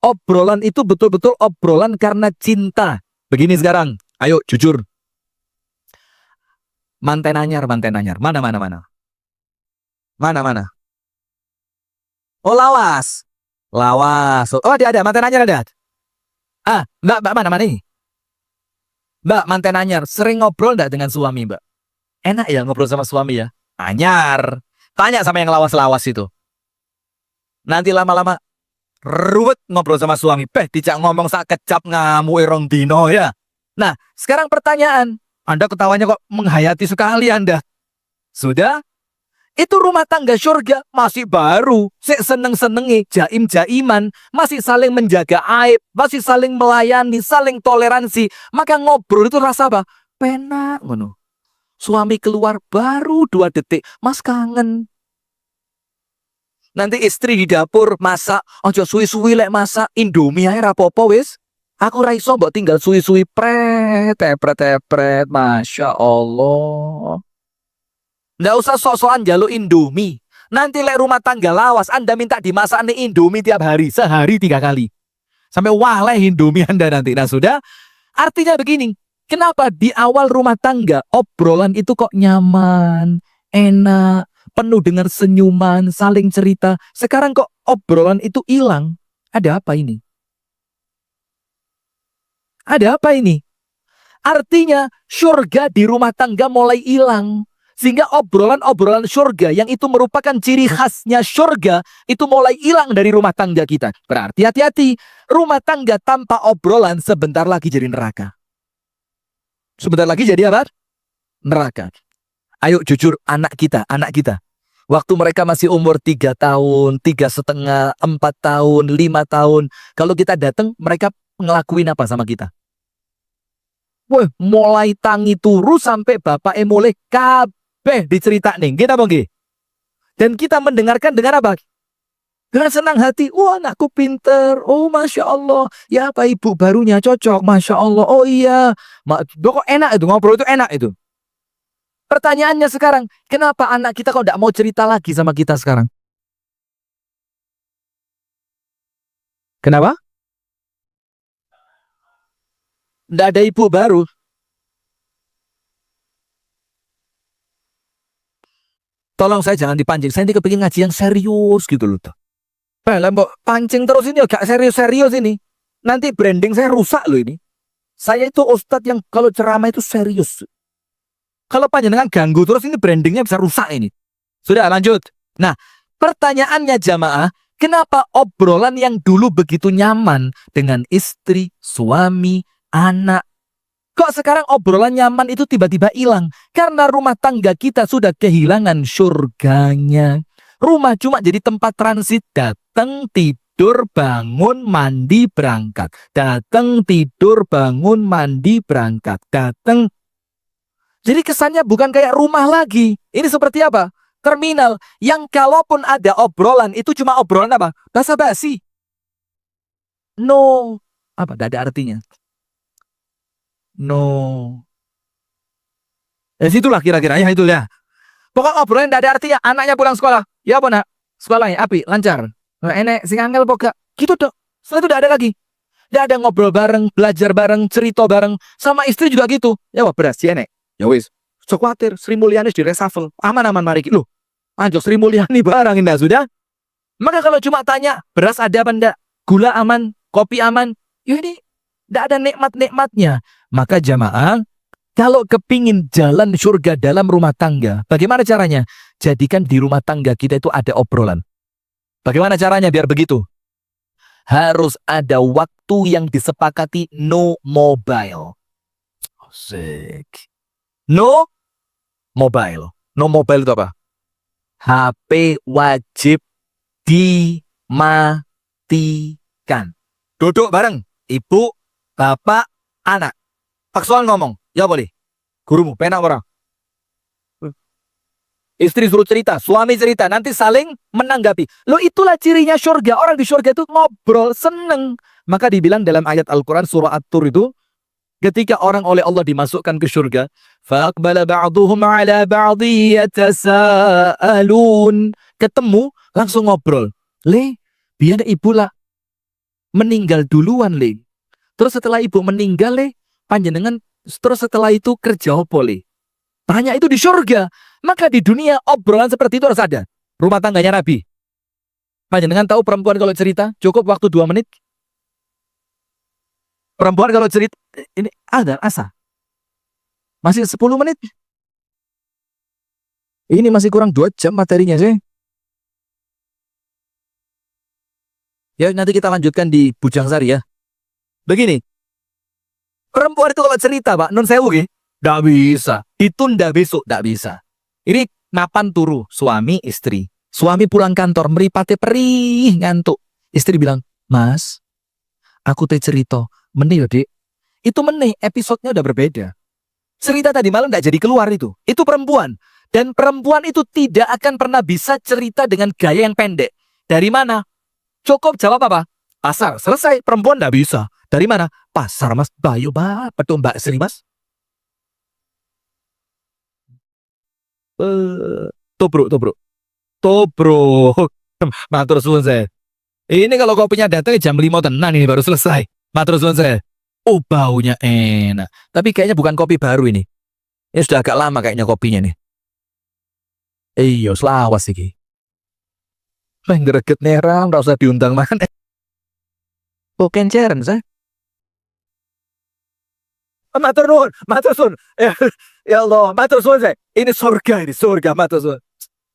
Obrolan itu betul-betul obrolan karena cinta. Begini sekarang, ayo jujur. Manten anyar. Mana? Oh lawas. Oh ada manten anyar ada. Mbak mana ini? Mbak manten anyar, sering ngobrol enggak dengan suami mbak? Enak ya ngobrol sama suami ya? Anyar. Tanya sama yang lawas-lawas itu. Nanti lama-lama ruwet ngobrol sama suami. Dijak ngomong sak kecap ngamuk rong dino ya. Nah, sekarang pertanyaan. Anda ketawanya kok menghayati sekali Anda. Sudah? Itu rumah tangga surga masih baru. Sik seneng-senengi, jaim-jaiman, masih saling menjaga aib, masih saling melayani, saling toleransi. Maka ngobrol itu rasa apa? Penak ngono. Suami keluar baru 2 detik, Mas kangen. Nanti istri di dapur masak, ojo suwi-suwi lek masak, Indomie ae rapopo wis. Aku ra iso mbok tinggal suwi-suwi tepret, Masya Allah. Nggak usah sok-sokan jaluk Indomie. Nanti lek rumah tangga lawas, Anda minta dimasak nih Indomie tiap hari, sehari 3 kali. Sampai waleh Indomie Anda nanti. Nah sudah, artinya begini, kenapa di awal rumah tangga obrolan itu kok nyaman, enak, penuh dengan senyuman, saling cerita. Sekarang kok obrolan itu hilang. Ada apa ini? Ada apa ini? Artinya surga di rumah tangga mulai hilang. Sehingga obrolan-obrolan surga yang itu merupakan ciri khasnya surga itu mulai hilang dari rumah tangga kita. Berarti hati-hati, rumah tangga tanpa obrolan sebentar lagi jadi neraka. Sebentar lagi jadi apa? Neraka. Ayo jujur, anak kita. Waktu mereka masih umur 3 tahun, 3,5, 4 tahun, 5 tahun. Kalau kita datang, mereka ngelakuin apa sama kita? Wah, mulai tangi turu sampai bapak mulai kabeh dicerita nih. Kita apa nggih? Dan kita mendengarkan dengan apa? Dengan senang hati. Wah, anakku pinter. Oh, Masya Allah. Ya, apa ibu barunya cocok. Masya Allah. Oh iya. Kok enak itu. Ngobrol itu enak itu. Pertanyaannya sekarang, kenapa anak kita kok tidak mau cerita lagi sama kita sekarang? Kenapa? Tidak ada ibu baru. Tolong saya jangan dipancing. Saya ini kepingin ngaji yang serius gitu loh. Lah, mbok pancing terus ini agak serius-serius ini. Nanti branding saya rusak loh ini. Saya itu ustadz yang kalau ceramah itu serius. Kalau panjenengan ganggu terus ini brandingnya bisa rusak ini. Sudah lanjut. Nah, pertanyaannya jamaah, kenapa obrolan yang dulu begitu nyaman dengan istri, suami, anak, kok sekarang obrolan nyaman itu tiba-tiba hilang? Karena rumah tangga kita sudah kehilangan surganya. Rumah cuma jadi tempat transit, datang, tidur, bangun, mandi, berangkat. Datang, tidur, bangun, mandi, berangkat. Datang. Jadi kesannya bukan kayak rumah lagi. Ini seperti apa? Terminal yang kalaupun ada obrolan itu cuma obrolan apa? Basa-basi. No. Apa? Tidak ada artinya. No. Situlah kira-kira ya itu ya. Pokok obrolan tidak ada artinya. Anaknya pulang sekolah. Ya apa nak? Sekolahnya api, lancar. Enek sing angel pokok. Gitu dok. Setelah itu tidak ada lagi. Tidak ada ngobrol bareng, belajar bareng, cerita bareng. Sama istri juga gitu. Ya wah beras, ya enek. Ya wis. So khawatir Sri Mulyani di reshuffle. Aman-aman mari. Loh. Anjok Sri Mulyani barang indah sudah. Maka kalau cuma tanya, beras ada apa enggak? Gula aman, kopi aman. Ya ini tidak ada nikmat-nikmatnya. Maka jamaah, kalau kepingin jalan surga dalam rumah tangga, bagaimana caranya? Jadikan di rumah tangga kita itu ada obrolan. Bagaimana caranya biar begitu? Harus ada waktu yang disepakati no mobile. Asik. No mobile. No mobile itu apa? HP wajib dimatikan. Duduk bareng. Ibu, bapak, anak. Paksuan ngomong. Ya boleh. Gurumu, penak orang. Istri suruh cerita, suami cerita, nanti saling menanggapi. Lo itulah cirinya surga. Orang di surga itu ngobrol, seneng. Maka dibilang dalam ayat Al-Quran surah At-Tur itu, ketika orang oleh Allah dimasukkan ke surga, فَأَقْبَلَ بَعْضُهُمْ عَلَى بَعْضٍ يَتَسَاءَلُونَ. Ketemu, langsung ngobrol. Le, biar ibu lah meninggal duluan, Le. Terus setelah ibu meninggal, Le, panjenengan, terus setelah itu kerja apa, Le? Tanya itu di surga. Maka di dunia obrolan seperti itu harus ada. Rumah tangganya Nabi. Panjenengan tahu perempuan kalau cerita cukup waktu 2 menit? Perempuan kalau cerita ini ada asa. Masih 10 menit. Ini masih kurang 2 jam materinya sih. Ya nanti kita lanjutkan di Bujang Sari ya. Begini. Perempuan itu kalau cerita, Pak, non sewu nggih, ndak bisa. Ditunda besok ndak bisa. Ini napan turu suami istri. Suami pulang kantor mripate perih ngantuk. Istri bilang, "Mas, aku teh cerita, meneh yo, Dik." Itu meneh episodenya udah berbeda. Cerita tadi malam ndak jadi keluar itu. Itu perempuan. Dan perempuan itu tidak akan pernah bisa cerita dengan gaya yang pendek. Dari mana? Cukup jawab apa? Pasar. Selesai. Perempuan ndak bisa. Dari mana? Pasar, Mas. Bayu, Mbak. Betul, Mbak Sri, Mas. Tobruk, tobruk. Tobruk. Matur suwun saya. Ini kalau kopinya datang jam 5 tenan ini baru selesai. Matur suwun saya. Oh, baunya enak. Tapi kayaknya bukan kopi baru ini. Ini sudah agak lama kayaknya kopinya nih. Iya, selawas iki. Lah greget neram, ora usah diundang makan. Oh, kenceren saya. Matur nuwun, matur suwun. Ya Allah, matur suwun saya. Ini surga, matur suwun.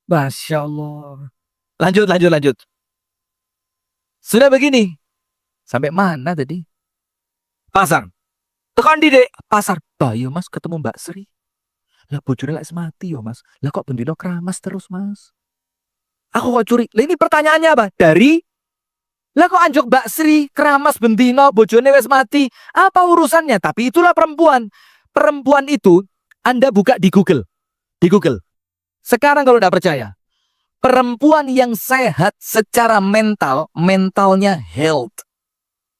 Masya Allah. Lanjut, lanjut, lanjut. Sudah begini. Sampai mana tadi? Pasar. Tekan di dek. Pasar. Bayu, Mas, ketemu Mbak Sri. Lah bojone lek mati yo, Mas. Lah kok bendino keramas terus, Mas? Aku kok curi. Lah ini pertanyaannya apa? Dari lah kok anjuk Mbak Sri keramas bendino bojone wis mati. Apa urusannya? Tapi itulah perempuan. Perempuan itu Anda buka di Google. Di Google. Sekarang kalau tidak percaya. Perempuan yang sehat secara mental, mentalnya health.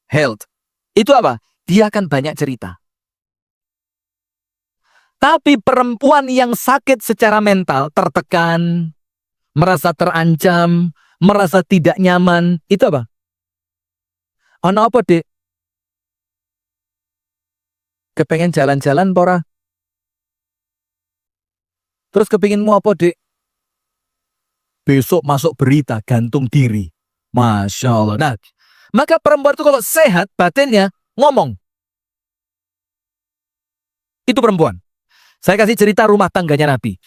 Health. Itu apa? Dia akan banyak cerita. Tapi perempuan yang sakit secara mental, tertekan, merasa terancam, merasa tidak nyaman, itu apa? Ono apa, Dek? Kepengen jalan-jalan, pora? Terus kepinginmu apa, Dek? Besok masuk berita, gantung diri. Masya Allah. Nah, maka perempuan itu kalau sehat, batinnya ngomong. Itu perempuan. Saya kasih cerita rumah tangganya Nabi.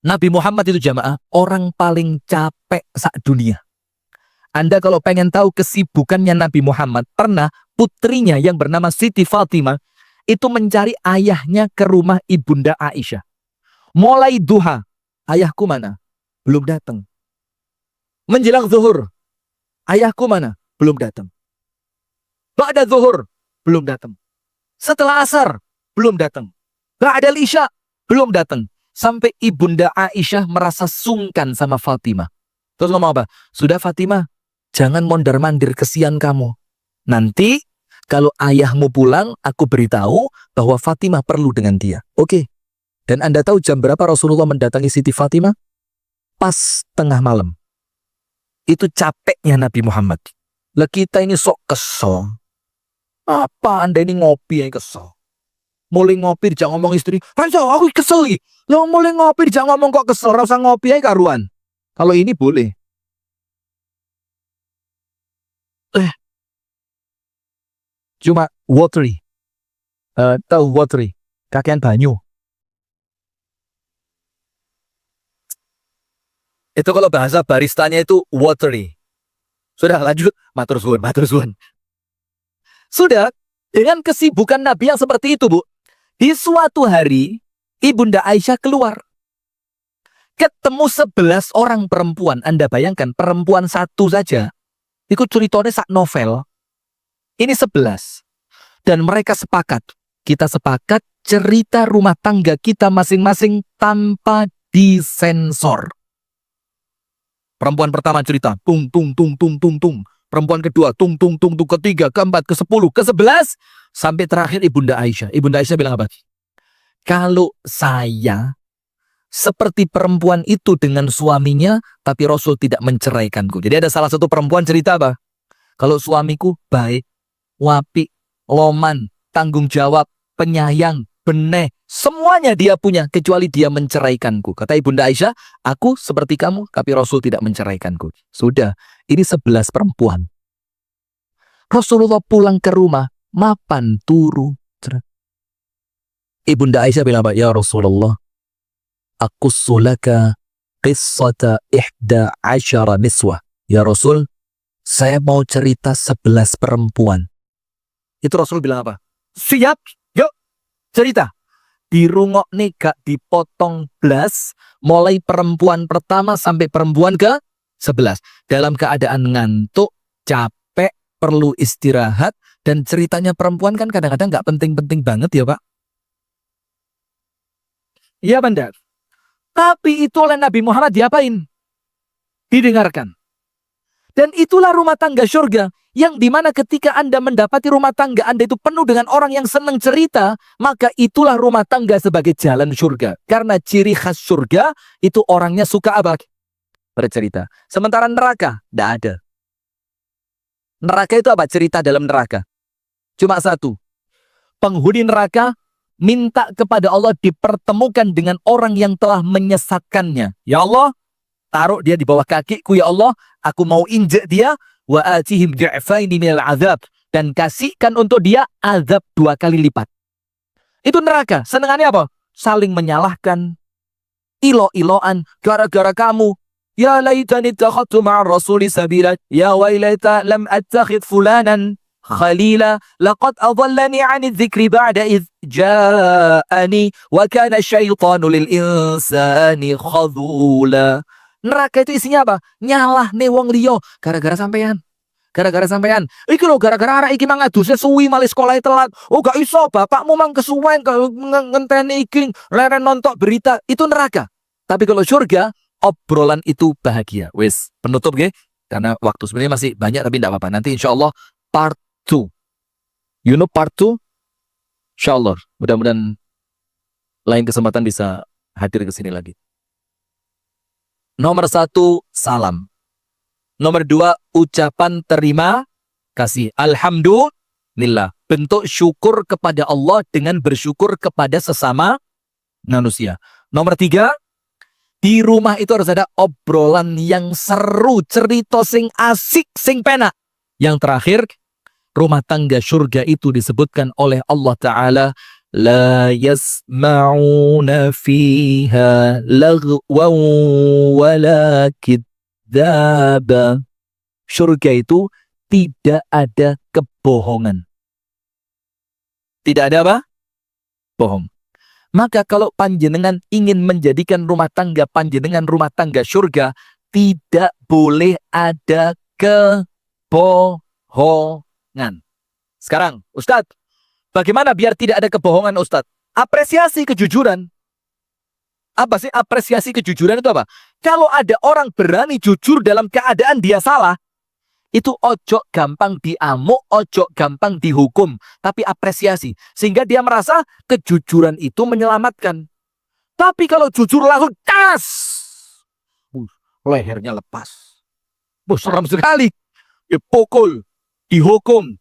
Nabi Muhammad itu jamaah orang paling capek sak dunia. Anda kalau pengen tahu kesibukannya Nabi Muhammad, pernah putrinya yang bernama Siti Fatimah itu mencari ayahnya ke rumah ibunda Aisyah. Mulai duha, ayahku mana? Belum datang. Menjelang zuhur, ayahku mana? Belum datang. Ba'da zuhur, belum datang. Setelah asar, belum datang. Ba'da isya, belum datang. Sampai ibunda Aisyah merasa sungkan sama Fatimah. Terus ngomong apa? Sudah Fatimah, jangan mondar-mandir, kesian kamu. Nanti kalau ayahmu pulang, aku beritahu bahwa Fatimah perlu dengan dia. Oke. Dan Anda tahu jam berapa Rasulullah mendatangi Siti Fatimah? Pas tengah malam. Itu capeknya Nabi Muhammad. Lah kita ini sok kesel. Apa Anda ini ngopi yang kesel? Mulai ngopi jangan ngomong istri. Panso aku kesel lagi. Lo mulai ngopi jangan ngomong kok kesel. Rasa ngopi aja karuan. Kalau ini boleh. Cuma watery. Tahu watery. Kakean banyu. Itu kalau bahasa baristanya itu watery. Sudah lanjut. Matur suwun, matur suwun. Sudah, dengan kesibukan Nabi yang seperti itu, Bu. Di suatu hari, Ibunda Aisyah keluar. Ketemu 11 orang perempuan. Anda bayangkan, perempuan satu saja. Itu ceritanya sak novel. Ini 11. Dan mereka sepakat. Kita sepakat cerita rumah tangga kita masing-masing tanpa disensor. Perempuan pertama cerita, tung, tung, tung, tung, tung, tung. Perempuan kedua, tung, tung, tung, tung, ketiga, keempat, ke-10, ke-11, sampai terakhir Ibunda Aisyah. Ibunda Aisyah bilang apa? Kalau saya seperti perempuan itu dengan suaminya, tapi Rasul tidak menceraikanku. Jadi ada salah satu perempuan cerita apa? Kalau suamiku baik, wapi, loman, tanggung jawab, penyayang, beneh, semuanya dia punya, kecuali dia menceraikanku. Kata Ibunda Aisyah, aku seperti kamu, tapi Rasul tidak menceraikanku. Sudah, ini 11 perempuan. Rasulullah pulang ke rumah, mapan turu. Ibunda Aisyah bilang apa? Ya Rasulullah, aku sulaka qissata 11 niswah. Ya Rasul, saya mau cerita 11 perempuan. Itu Rasul bilang apa? Siap, yuk cerita. Dirungokne gak dipotong blas, mulai perempuan pertama sampai perempuan ke 11. Dalam keadaan ngantuk, capek, perlu istirahat, dan ceritanya perempuan kan kadang-kadang gak penting-penting banget ya Pak. Iya benar. Tapi itu oleh Nabi Muhammad diapain? Didengarkan. Dan itulah rumah tangga surga. Yang dimana ketika Anda mendapati rumah tangga Anda itu penuh dengan orang yang senang cerita, maka itulah rumah tangga sebagai jalan surga. Karena ciri khas surga itu orangnya suka apa? Bercerita. Sementara neraka, tidak ada. Neraka itu apa? Cerita dalam neraka. Cuma satu. Penghuni neraka minta kepada Allah dipertemukan dengan orang yang telah menyesatkannya. Ya Allah, taruh dia di bawah kakiku ya Allah, aku mau injek dia, wa atihim du'afaini minal azab, dan kasihkan untuk dia azab 2 kali lipat. Itu neraka. Senengannya apa? Saling menyalahkan, ilo-iloan, gara-gara kamu. Ya laitani takhadtu ma'ar rasuli sabila, ya wailaita lam attakhid fulanan khalila, laqad adallani 'ani dzikri ba'da idh ja'ani wa kana syaitanu lil insani khadhula. Neraka itu isinya apa? Nyalah nih wong liya gara-gara sampean. Gara-gara sampean. Iki lho gara-gara arek iki mang aduse suwi malih sekolah telat. Oh gak iso, bapakmu mang kesuwen ngenteni iki leren nonton berita. Itu neraka. Tapi kalau surga, obrolan itu bahagia. Wis, penutup nggih. Karena waktu sebenarnya masih banyak tapi tidak apa-apa. Nanti insyaallah part 2. You know part 2? Insyaallah. Mudah-mudahan lain kesempatan bisa hadir ke sini lagi. Nomor 1, salam. Nomor 2, ucapan terima kasih. Alhamdulillah. Bentuk syukur kepada Allah dengan bersyukur kepada sesama manusia. Nomor 3, di rumah itu harus ada obrolan yang seru, cerita sing asik, sing penak. Yang terakhir, rumah tangga surga itu disebutkan oleh Allah Ta'ala, la yasma'una fiha lagwan wala kidzaba. Surga itu tidak ada kebohongan. Tidak ada apa? Bohong. Maka kalau panjenengan ingin menjadikan rumah tangga panjenengan rumah tangga surga, tidak boleh ada kebohongan. Sekarang, Ustadz, bagaimana biar tidak ada kebohongan, Ustadz? Apresiasi kejujuran. Apa sih apresiasi kejujuran itu apa? Kalau ada orang berani jujur dalam keadaan dia salah, itu ojo gampang diamuk, ojo gampang dihukum, tapi apresiasi. Sehingga dia merasa kejujuran itu menyelamatkan. Tapi kalau jujur langsung tas, lehernya lepas. Seram sekali. Dipukul, dihukum.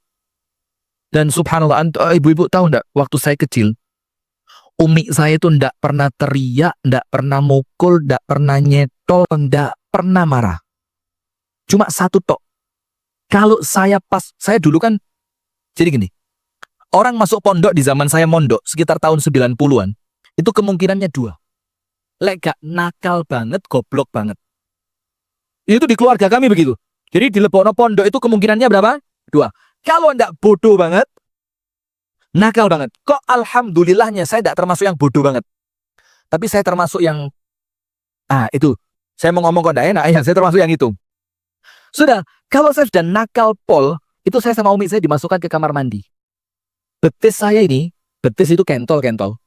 Dan subhanallah, ibu-ibu tahu enggak, waktu saya kecil, umi saya itu enggak pernah teriak, enggak pernah mukul, enggak pernah nyetol, enggak pernah marah. Cuma satu tok. Kalau saya dulu kan, jadi gini, orang masuk pondok di zaman saya mondok, sekitar tahun 90-an, itu kemungkinannya 2. Lek gak nakal banget, goblok banget. Itu di keluarga kami begitu. Jadi di Lebokno pondok itu kemungkinannya berapa? 2. Kalau ndak bodoh banget, nakal banget. Kok alhamdulillahnya saya tidak termasuk yang bodoh banget. Tapi saya termasuk yang, itu. Saya mau ngomong kok ndak enak, ya saya termasuk yang itu. Sudah, kalau saya sudah nakal pol, itu saya sama umi saya dimasukkan ke kamar mandi. Betis saya ini, betis itu kentol-kentol.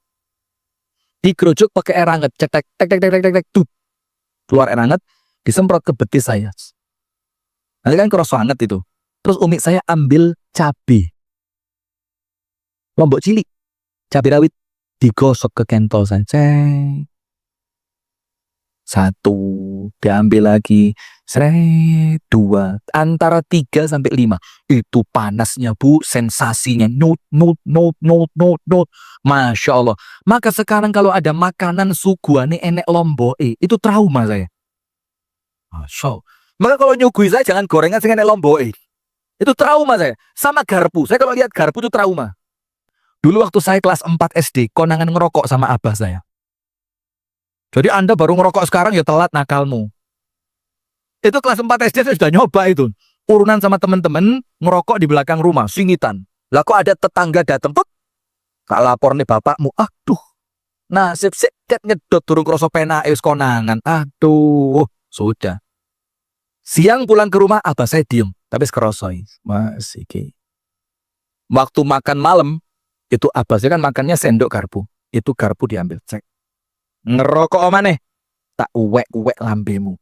Dikerucuk pakai air hangat, cetek, tek, tuh. Keluar air hangat, disemprot ke betis saya. Nanti kan kerasa hangat itu. Terus umi saya ambil cabai. Lombok cilik. Cabai rawit. Digosok ke kentol saya. Ceng. 1, diambil lagi, 2, antara 3 sampai 5. Itu panasnya Bu, sensasinya nut. Masya Allah. Maka sekarang kalau ada makanan suguhane enek lomboke, itu trauma saya. Masya Allah. Maka kalau nyugui saya jangan gorengan sing enek lomboke. Itu trauma saya. Sama garpu. Saya kalau lihat garpu itu trauma. Dulu waktu saya kelas 4 SD, konangan ngerokok sama abah saya. Jadi Anda baru ngerokok sekarang ya telat nakalmu. Itu kelas 4 SD saya sudah nyoba itu. Urunan sama teman-teman ngerokok di belakang rumah, singitan. Lah kok ada tetangga datang, pek, tak lapor nih bapakmu. Aduh, nasib sik ket ngedot durung krasa penake wis konangan. Aduh, sudah. Siang pulang ke rumah, abah saya diem. Tapi sekerosoi. Mas, iki. Waktu makan malam, itu abah saya kan makannya sendok garpu. Itu garpu diambil, cek. Ngerokok maneh. Tak uwek-uwek lambemu.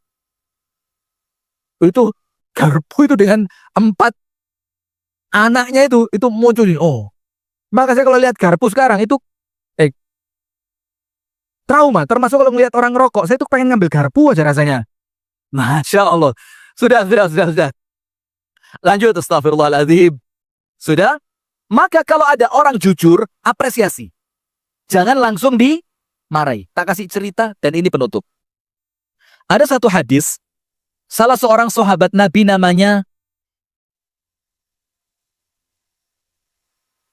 Itu garpu itu dengan 4 anaknya itu muncul. Oh, maka saya kalau lihat garpu sekarang itu trauma. Termasuk kalau ngelihat orang ngerokok, saya tuh pengen ngambil garpu aja rasanya. Masya Allah. Sudah. Lanjut, astagfirullahaladzim. Sudah? Maka kalau ada orang jujur, apresiasi. Jangan langsung dimarahi. Tak kasih cerita dan ini penutup. Ada satu hadis, salah seorang sahabat Nabi namanya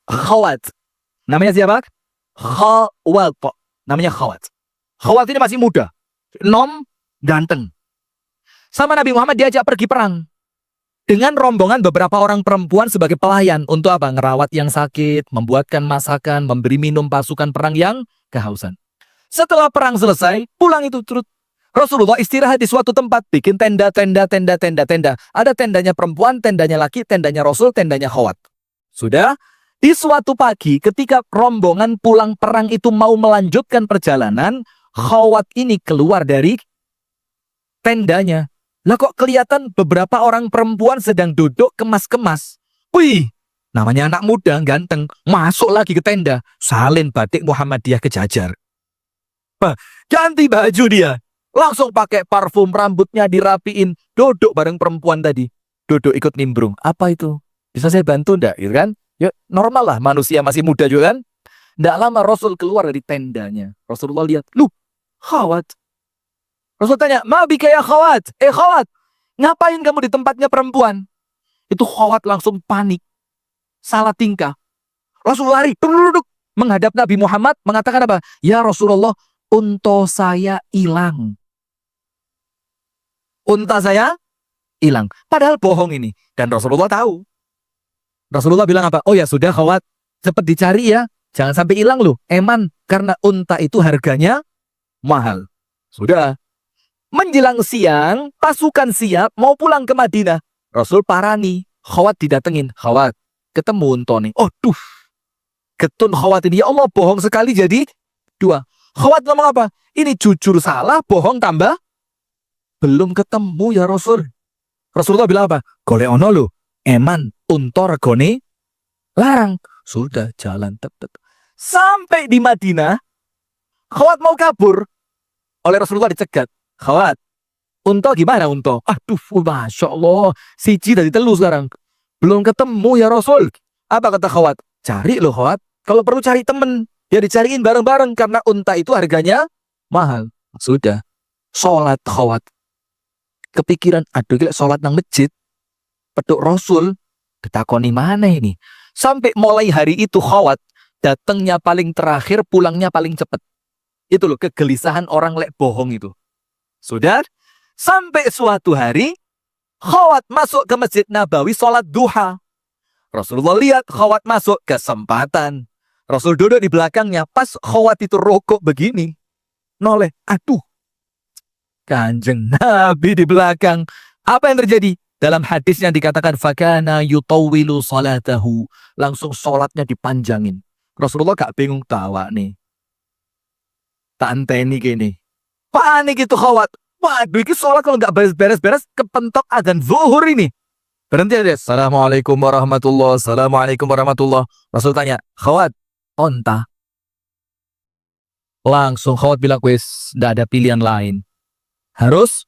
Khawat. Namanya siapa? Khawat. Namanya Khawat. Khawat ini masih muda. Nom, ganteng. Sama Nabi Muhammad diajak pergi perang. Dengan rombongan beberapa orang perempuan sebagai pelayan. Untuk apa? Ngerawat yang sakit, membuatkan masakan, memberi minum pasukan perang yang kehausan. Setelah perang selesai, pulang itu terus. Rasulullah istirahat di suatu tempat. Bikin tenda. Ada tendanya perempuan, tendanya laki, tendanya Rasul, tendanya Khawat. Sudah? Di suatu pagi ketika rombongan pulang perang itu mau melanjutkan perjalanan, Khawat ini keluar dari tendanya. Lah kok kelihatan beberapa orang perempuan sedang duduk kemas-kemas. Wih, namanya anak muda, ganteng. Masuk lagi ke tenda. Salin batik Muhammadiyah kejajar. Ganti baju dia. Langsung pakai parfum, rambutnya dirapiin. Duduk bareng perempuan tadi. Duduk ikut nimbrung. Apa itu? Bisa saya bantu enggak? Gitu kan? Ya normal lah, manusia masih muda juga kan. Nggak lama Rasul keluar dari tendanya. Rasulullah lihat, lu, Khawat. Rasul tanya, ma bika ya Khawat? Khawat, ngapain kamu di tempatnya perempuan? Itu Khawat langsung panik. Salah tingkah. Rasul lari, duduk, menghadap Nabi Muhammad, mengatakan apa? Ya Rasulullah, unta saya hilang. Unta saya hilang. Padahal bohong ini. Dan Rasulullah tahu. Rasulullah bilang apa? Oh ya sudah Khawat, cepat dicari ya. Jangan sampai hilang loh. Eman, karena unta itu harganya mahal. Sudah. Menjelang siang, pasukan siap mau pulang ke Madinah. Rasul parani. Khawat didatengin. Khawat, ketemu unta nih. Oh duh. Ketun Khawat ini. Ya Allah, bohong sekali jadi 2. Khawat ngomong apa? Ini jujur salah, bohong tambah. Belum ketemu ya Rasul. Rasulullah bilang apa? Golek ono lo. Eman, unta regone larang. Sudah jalan sampai di Madinah. Khawat mau kabur. Oleh Rasulullah dicegat. Khawat, unta gimana unta? Aduh, Masya Allah. Siji dari telu sekarang. Belum ketemu ya Rasul. Apa kata Khawat? Cari loh Khawat. Kalau perlu cari temen. Ya dicariin bareng-bareng. Karena unta itu harganya mahal. Sudah. Sholat Khawat. Kepikiran, aduh gila sholat nang masjid. Peduk Rasul, ditakoni mana ini? Sampai mulai hari itu Khawat, datangnya paling terakhir, pulangnya paling cepat. Itu loh kegelisahan orang lek bohong itu. Sudah, sampai suatu hari, Khawat masuk ke Masjid Nabawi sholat duha. Rasulullah lihat Khawat masuk, kesempatan. Rasul duduk di belakangnya, pas Khawat itu rokok begini. Noleh, aduh. Kanjeng Nabi di belakang. Apa yang terjadi? Dalam hadisnya dikatakan fakana yutawwilu salatahu, langsung sholatnya dipanjangin. Rasulullah gak bingung tawa nih. Tak anteni gini. Panik itu Khawat. Waduh, ini sholat kalau gak beres-beres kepentok adzan zuhur ini. Berhenti aja. Assalamualaikum warahmatullahi. Assalamualaikum warahmatullahi. Rasul tanya, Khawat, onta. Langsung Khawat bilang, wis, gak ada pilihan lain. Harus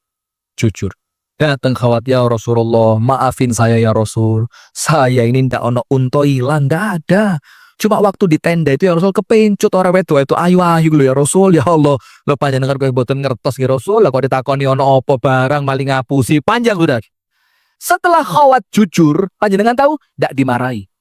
jujur. Datang Khawat, ya Rasulullah, maafin saya ya Rasul. Saya ini ndak ono unta hilang, ndak ada. Cuma waktu di tenda itu ya Rasul kepencut orang wedok itu ayu-ayu lho ya Rasul. Ya Allah, lho panjenengan kowe mboten ngertos ya Rasul. Lah kok ditakoni ono apa barang maling ngapusi, panjang sudah. Setelah Khawat jujur, panjenengan tahu ndak dimarahi.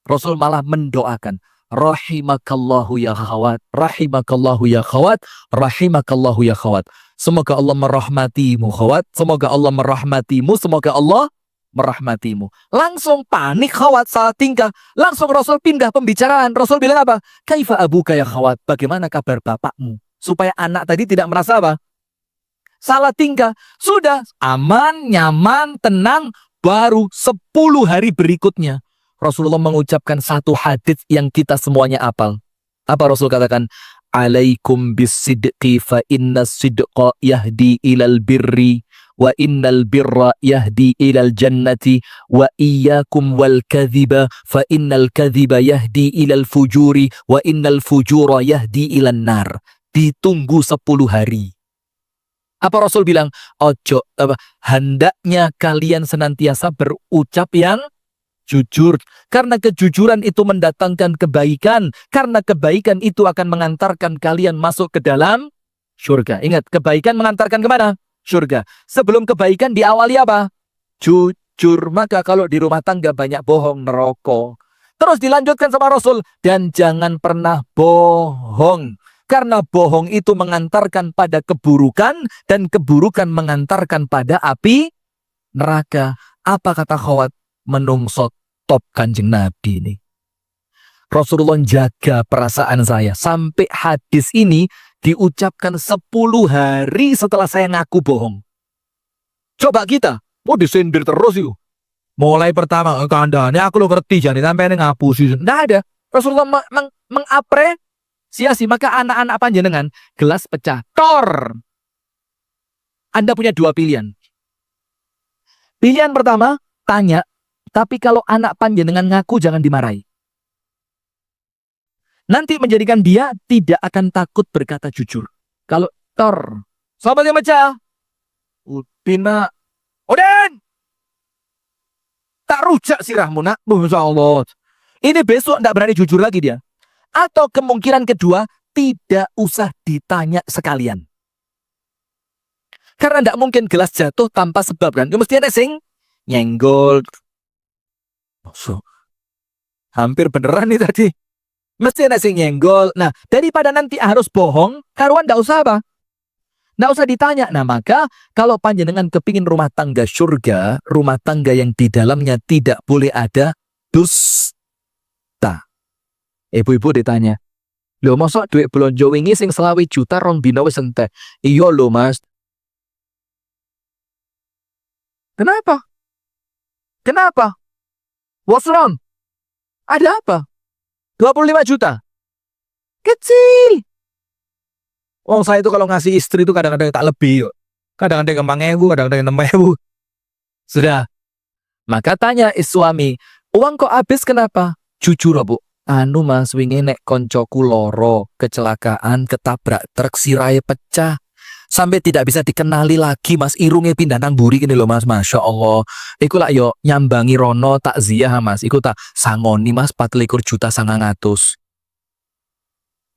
Rasul malah mendoakan, rahimakallahu ya Khawat, rahimakallahu ya Khawat, rahimakallahu ya Khawat. Semoga Allah merahmatimu Khawat, semoga Allah merahmatimu, semoga Allah merahmatimu. Langsung panik Khawat, salah tingkah. Langsung Rasul pindah pembicaraan. Rasul bilang apa? Kaifa abuka ya Khawat? Bagaimana kabar bapakmu? Supaya anak tadi tidak merasa apa? Salah tingkah. Sudah aman, nyaman, tenang. Baru 10 hari berikutnya Rasulullah mengucapkan satu hadits yang kita semuanya apal. Apa Rasul katakan? Alaikum bisidqi fa inna sidqa yahdi ilal birri wa innal birra yahdi ilal jannati wa iyyakum wal kadhiba fa innal kadhiba yahdi ilal fujuri wa innal fujura yahdi ilan nar. Ditunggu 10 hari. Apa Rasul bilang? Hendaknya kalian senantiasa berucap yang jujur. Karena kejujuran itu mendatangkan kebaikan. Karena kebaikan itu akan mengantarkan kalian masuk ke dalam surga. Ingat, kebaikan mengantarkan kemana? Surga. Sebelum kebaikan diawali apa? Jujur. Maka kalau di rumah tangga banyak bohong, neraka. Terus dilanjutkan sama Rasul. Dan jangan pernah bohong. Karena bohong itu mengantarkan pada keburukan. Dan keburukan mengantarkan pada api neraka. Apa kata Khawat? Menungsot top Kanjeng Nabi ini. Rasulullah jaga perasaan saya. Sampai hadis ini diucapkan 10 hari setelah saya ngaku bohong. Coba kita. Mau disindir terus yuk. Mulai pertama, kandane aku lo ngerti. Jadi sampai ini ngapusi. Nggak ada. Rasulullah mengapresiasi. Maka anak-anak panjenengan gelas pecah. Tor. Anda punya 2 pilihan. Pilihan pertama, tanya. Tapi kalau anak panjenengan ngaku jangan dimarahi. Nanti menjadikan dia tidak akan takut berkata jujur. Kalau tor. Sahabat yang baca. Udina. Udin. Tak rujak sirahmu nak. Masya Allah. Ini besok tidak berani jujur lagi dia. Atau kemungkinan kedua. Tidak usah ditanya sekalian. Karena tidak mungkin gelas jatuh tanpa sebab kan. Mesti ada sing nyenggol. Hampir beneran nih tadi. Mesti ada sing nyenggol. Nah, daripada nanti harus bohong, karuan ndak usah apa? Ndak usah ditanya. Nah, maka kalau panjenengan kepingin rumah tangga surga, rumah tangga yang di dalamnya tidak boleh ada dusta. Ibu-ibu ditanya, "Lho, mosok duit belanja wingi sing 20 juta rong dina wis entek?" "Iya lho, Mas." Kenapa? Kenapa? What's wrong? Ada apa? 25 juta? Kecil. Oh, saya itu kalau ngasih istri itu kadang-kadang tak lebih. Kadang-kadang 5.000, kadang-kadang 6.000. Sudah. Maka tanya suami, uang kok habis kenapa? Jujur Bu. Anu Mas, wingi nek koncoku loro, kecelakaan, ketabrak truk sirahe pecah. Sampai tidak bisa dikenali lagi Mas, irungnya pindah nang buri gini loh Mas, Masya Allah. Iku lah yo nyambangi rono takziah Mas, iku tak sangoni Mas 24 juta 900.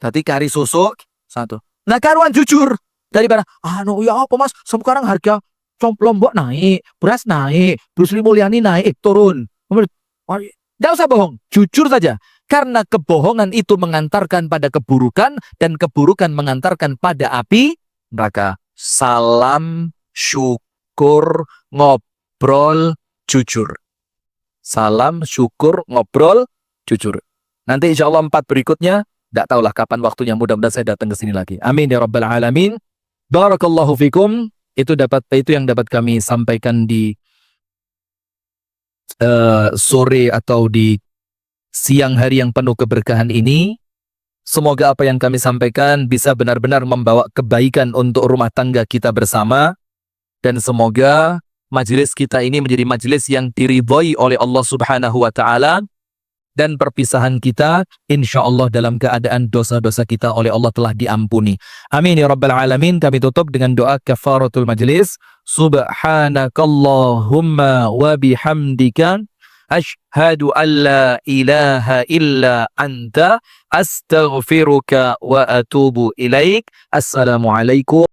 Tadi kari susu 1. Nah karuan jujur daripada anu ya apa Mas, sekarang harga lombok naik, beras naik, Bruce Lee Mulyani naik, turun. Nggak usah bohong, jujur saja. Karena kebohongan itu mengantarkan pada keburukan dan keburukan mengantarkan pada api neraka. Salam syukur ngobrol jujur. Salam syukur ngobrol jujur. Nanti insya Allah 4 berikutnya, tidak tahulah kapan waktunya, mudah-mudahan saya datang ke sini lagi. Amin ya rabbal alamin. Barakallahu fikum. Itu yang dapat kami sampaikan di sore atau di siang hari yang penuh keberkahan ini. Semoga apa yang kami sampaikan bisa benar-benar membawa kebaikan untuk rumah tangga kita bersama. Dan semoga majelis kita ini menjadi majelis yang diridhoi oleh Allah Subhanahu wa Ta'ala. Dan perpisahan kita insya Allah dalam keadaan dosa-dosa kita oleh Allah telah diampuni. Amin ya rabbal alamin. Kami tutup dengan doa kafaratul majelis. Subhanakallahumma wa bihamdika Ashhadu an la ilaha illa anta astaghfiruka wa atubu ilaik. Assalamualaikum.